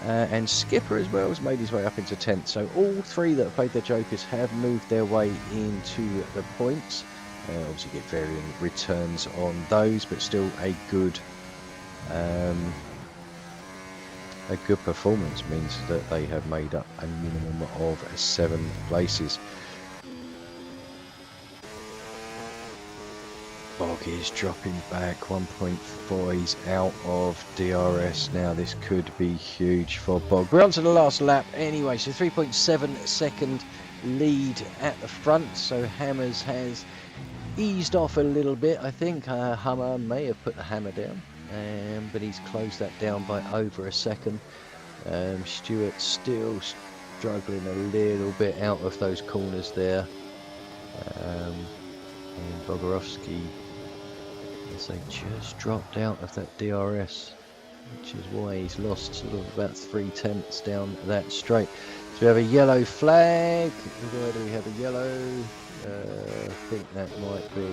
And Skipper as well has made his way up into 10th. So all 3 that have played their Jokers have moved their way into the points. Obviously get varying returns on those, but still a good performance means that they have made up a minimum of 7 places. Bog is dropping back 1.4. He's out of DRS now. This could be huge for Bog. We're on to the last lap anyway, so 3.7 second lead at the front. So Hammers has eased off a little bit, I think. Hummer may have put the hammer down, but he's closed that down by over a second. Stewart still struggling a little bit out of those corners there. And Bogorovsky, as they just dropped out of that DRS, which is why he's lost sort of about 3/10 down that straight. So we have a yellow flag. Where do we have a yellow? I think that might be...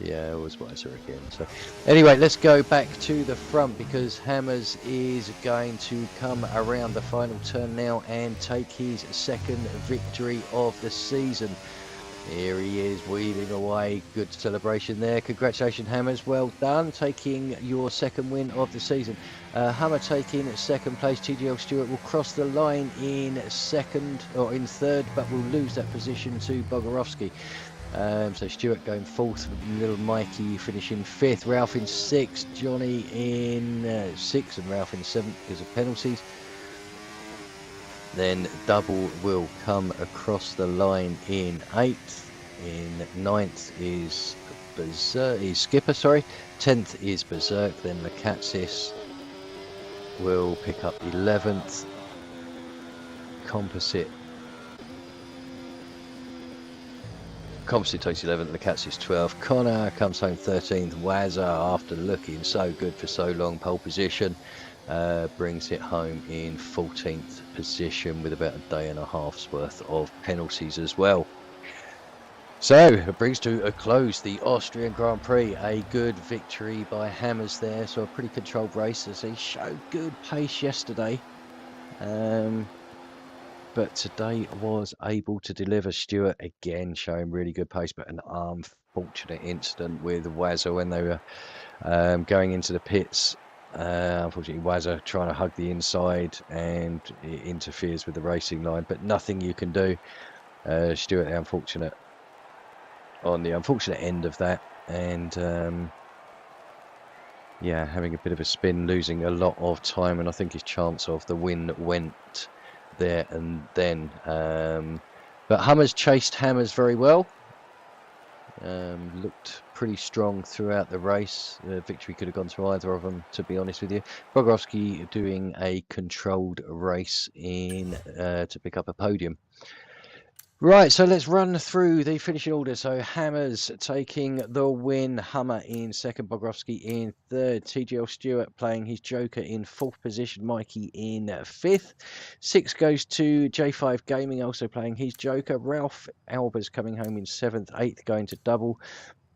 Yeah, it was Weiser again. So anyway, let's go back to the front, because Hammers is going to come around the final turn now and take his 2nd victory of the season. Here he is, wheeling away. Good celebration there. Congratulations, Hammers. Well done, taking your 2nd win of the season. Hammer taking 2nd place. TGL Stewart will cross the line in 2nd or in 3rd, but will lose that position to Bogorovsky. So Stewart going 4th, little Mikey finishing 5th, Ralph in 6th, Johnny in 6th, and Ralph in 7th because of penalties. Then Double will come across the line in 8th. In 9th is Skipper, sorry. 10th is Berserk. Then Lakatsis will pick up 11th. Composite takes 11th, the Cats is 12th. Connor comes home 13th. Wazza, after looking so good for so long, pole position, brings it home in 14th position with about a day and a half's worth of penalties as well. So it brings to a close the Austrian Grand Prix. A good victory by Hammers there, so a pretty controlled race as he showed good pace yesterday. But today was able to deliver. Stewart again showing really good pace, but an unfortunate incident with Wazza when they were going into the pits. Unfortunately, Wazza trying to hug the inside and it interferes with the racing line, but nothing you can do. Stewart on the unfortunate end of that, and yeah, having a bit of a spin, losing a lot of time, and I think his chance of the win went there and then. But Hammers chased Hammers very well. Looked pretty strong throughout the race. Victory could have gone to either of them, to be honest with you. Bogorovsky doing a controlled race in to pick up a podium. Right, so let's run through the finishing order. So Hammers taking the win, Hummer in 2nd, Bogorovsky in 3rd, TGL Stewart playing his Joker in 4th position, Mikey in 5th. 6 goes to J5 Gaming, also playing his Joker. Ralph Albers coming home in 7th, 8th going to Double.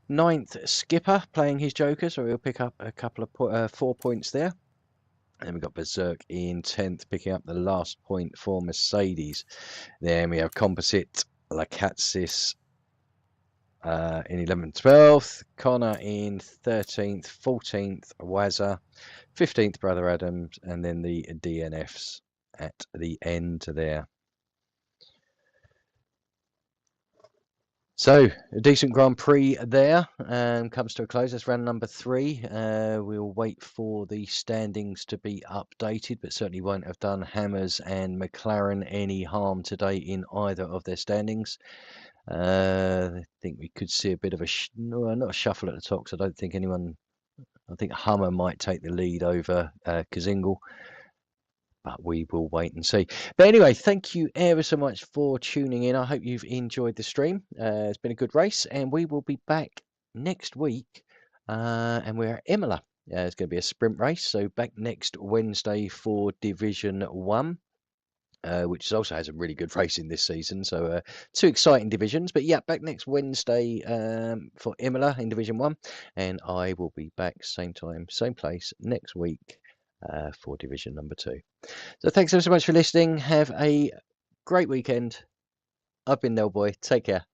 9th, Skipper playing his Joker, so he'll pick up a couple of 4 points there. And we've got Berserk in 10th, picking up the last point for Mercedes. Then we have Composite, Lakatsis in 11th, 12th, Connor in 13th, 14th, Wazza, 15th, Brother Adams, and then the DNFs at the end there. So a decent Grand Prix there comes to a close. That's round number 3. We'll wait for the standings to be updated, but certainly won't have done Hammers and McLaren any harm today in either of their standings. I think we could see a bit of not a shuffle at the top, because I don't think I think Hummer might take the lead over Kazingle. But we will wait and see. But anyway, thank you ever so much for tuning in. I hope you've enjoyed the stream. It's been a good race, and we will be back next week. And we're at Imola. It's going to be a sprint race, so back next Wednesday for Division 1. Which also has a really good racing this season. So 2 exciting divisions. But yeah, back next Wednesday for Imola in Division 1. And I will be back same time, same place next week for Division number 2. So thanks ever so much for listening. Have a great weekend. I've been Nell Boy. Take care.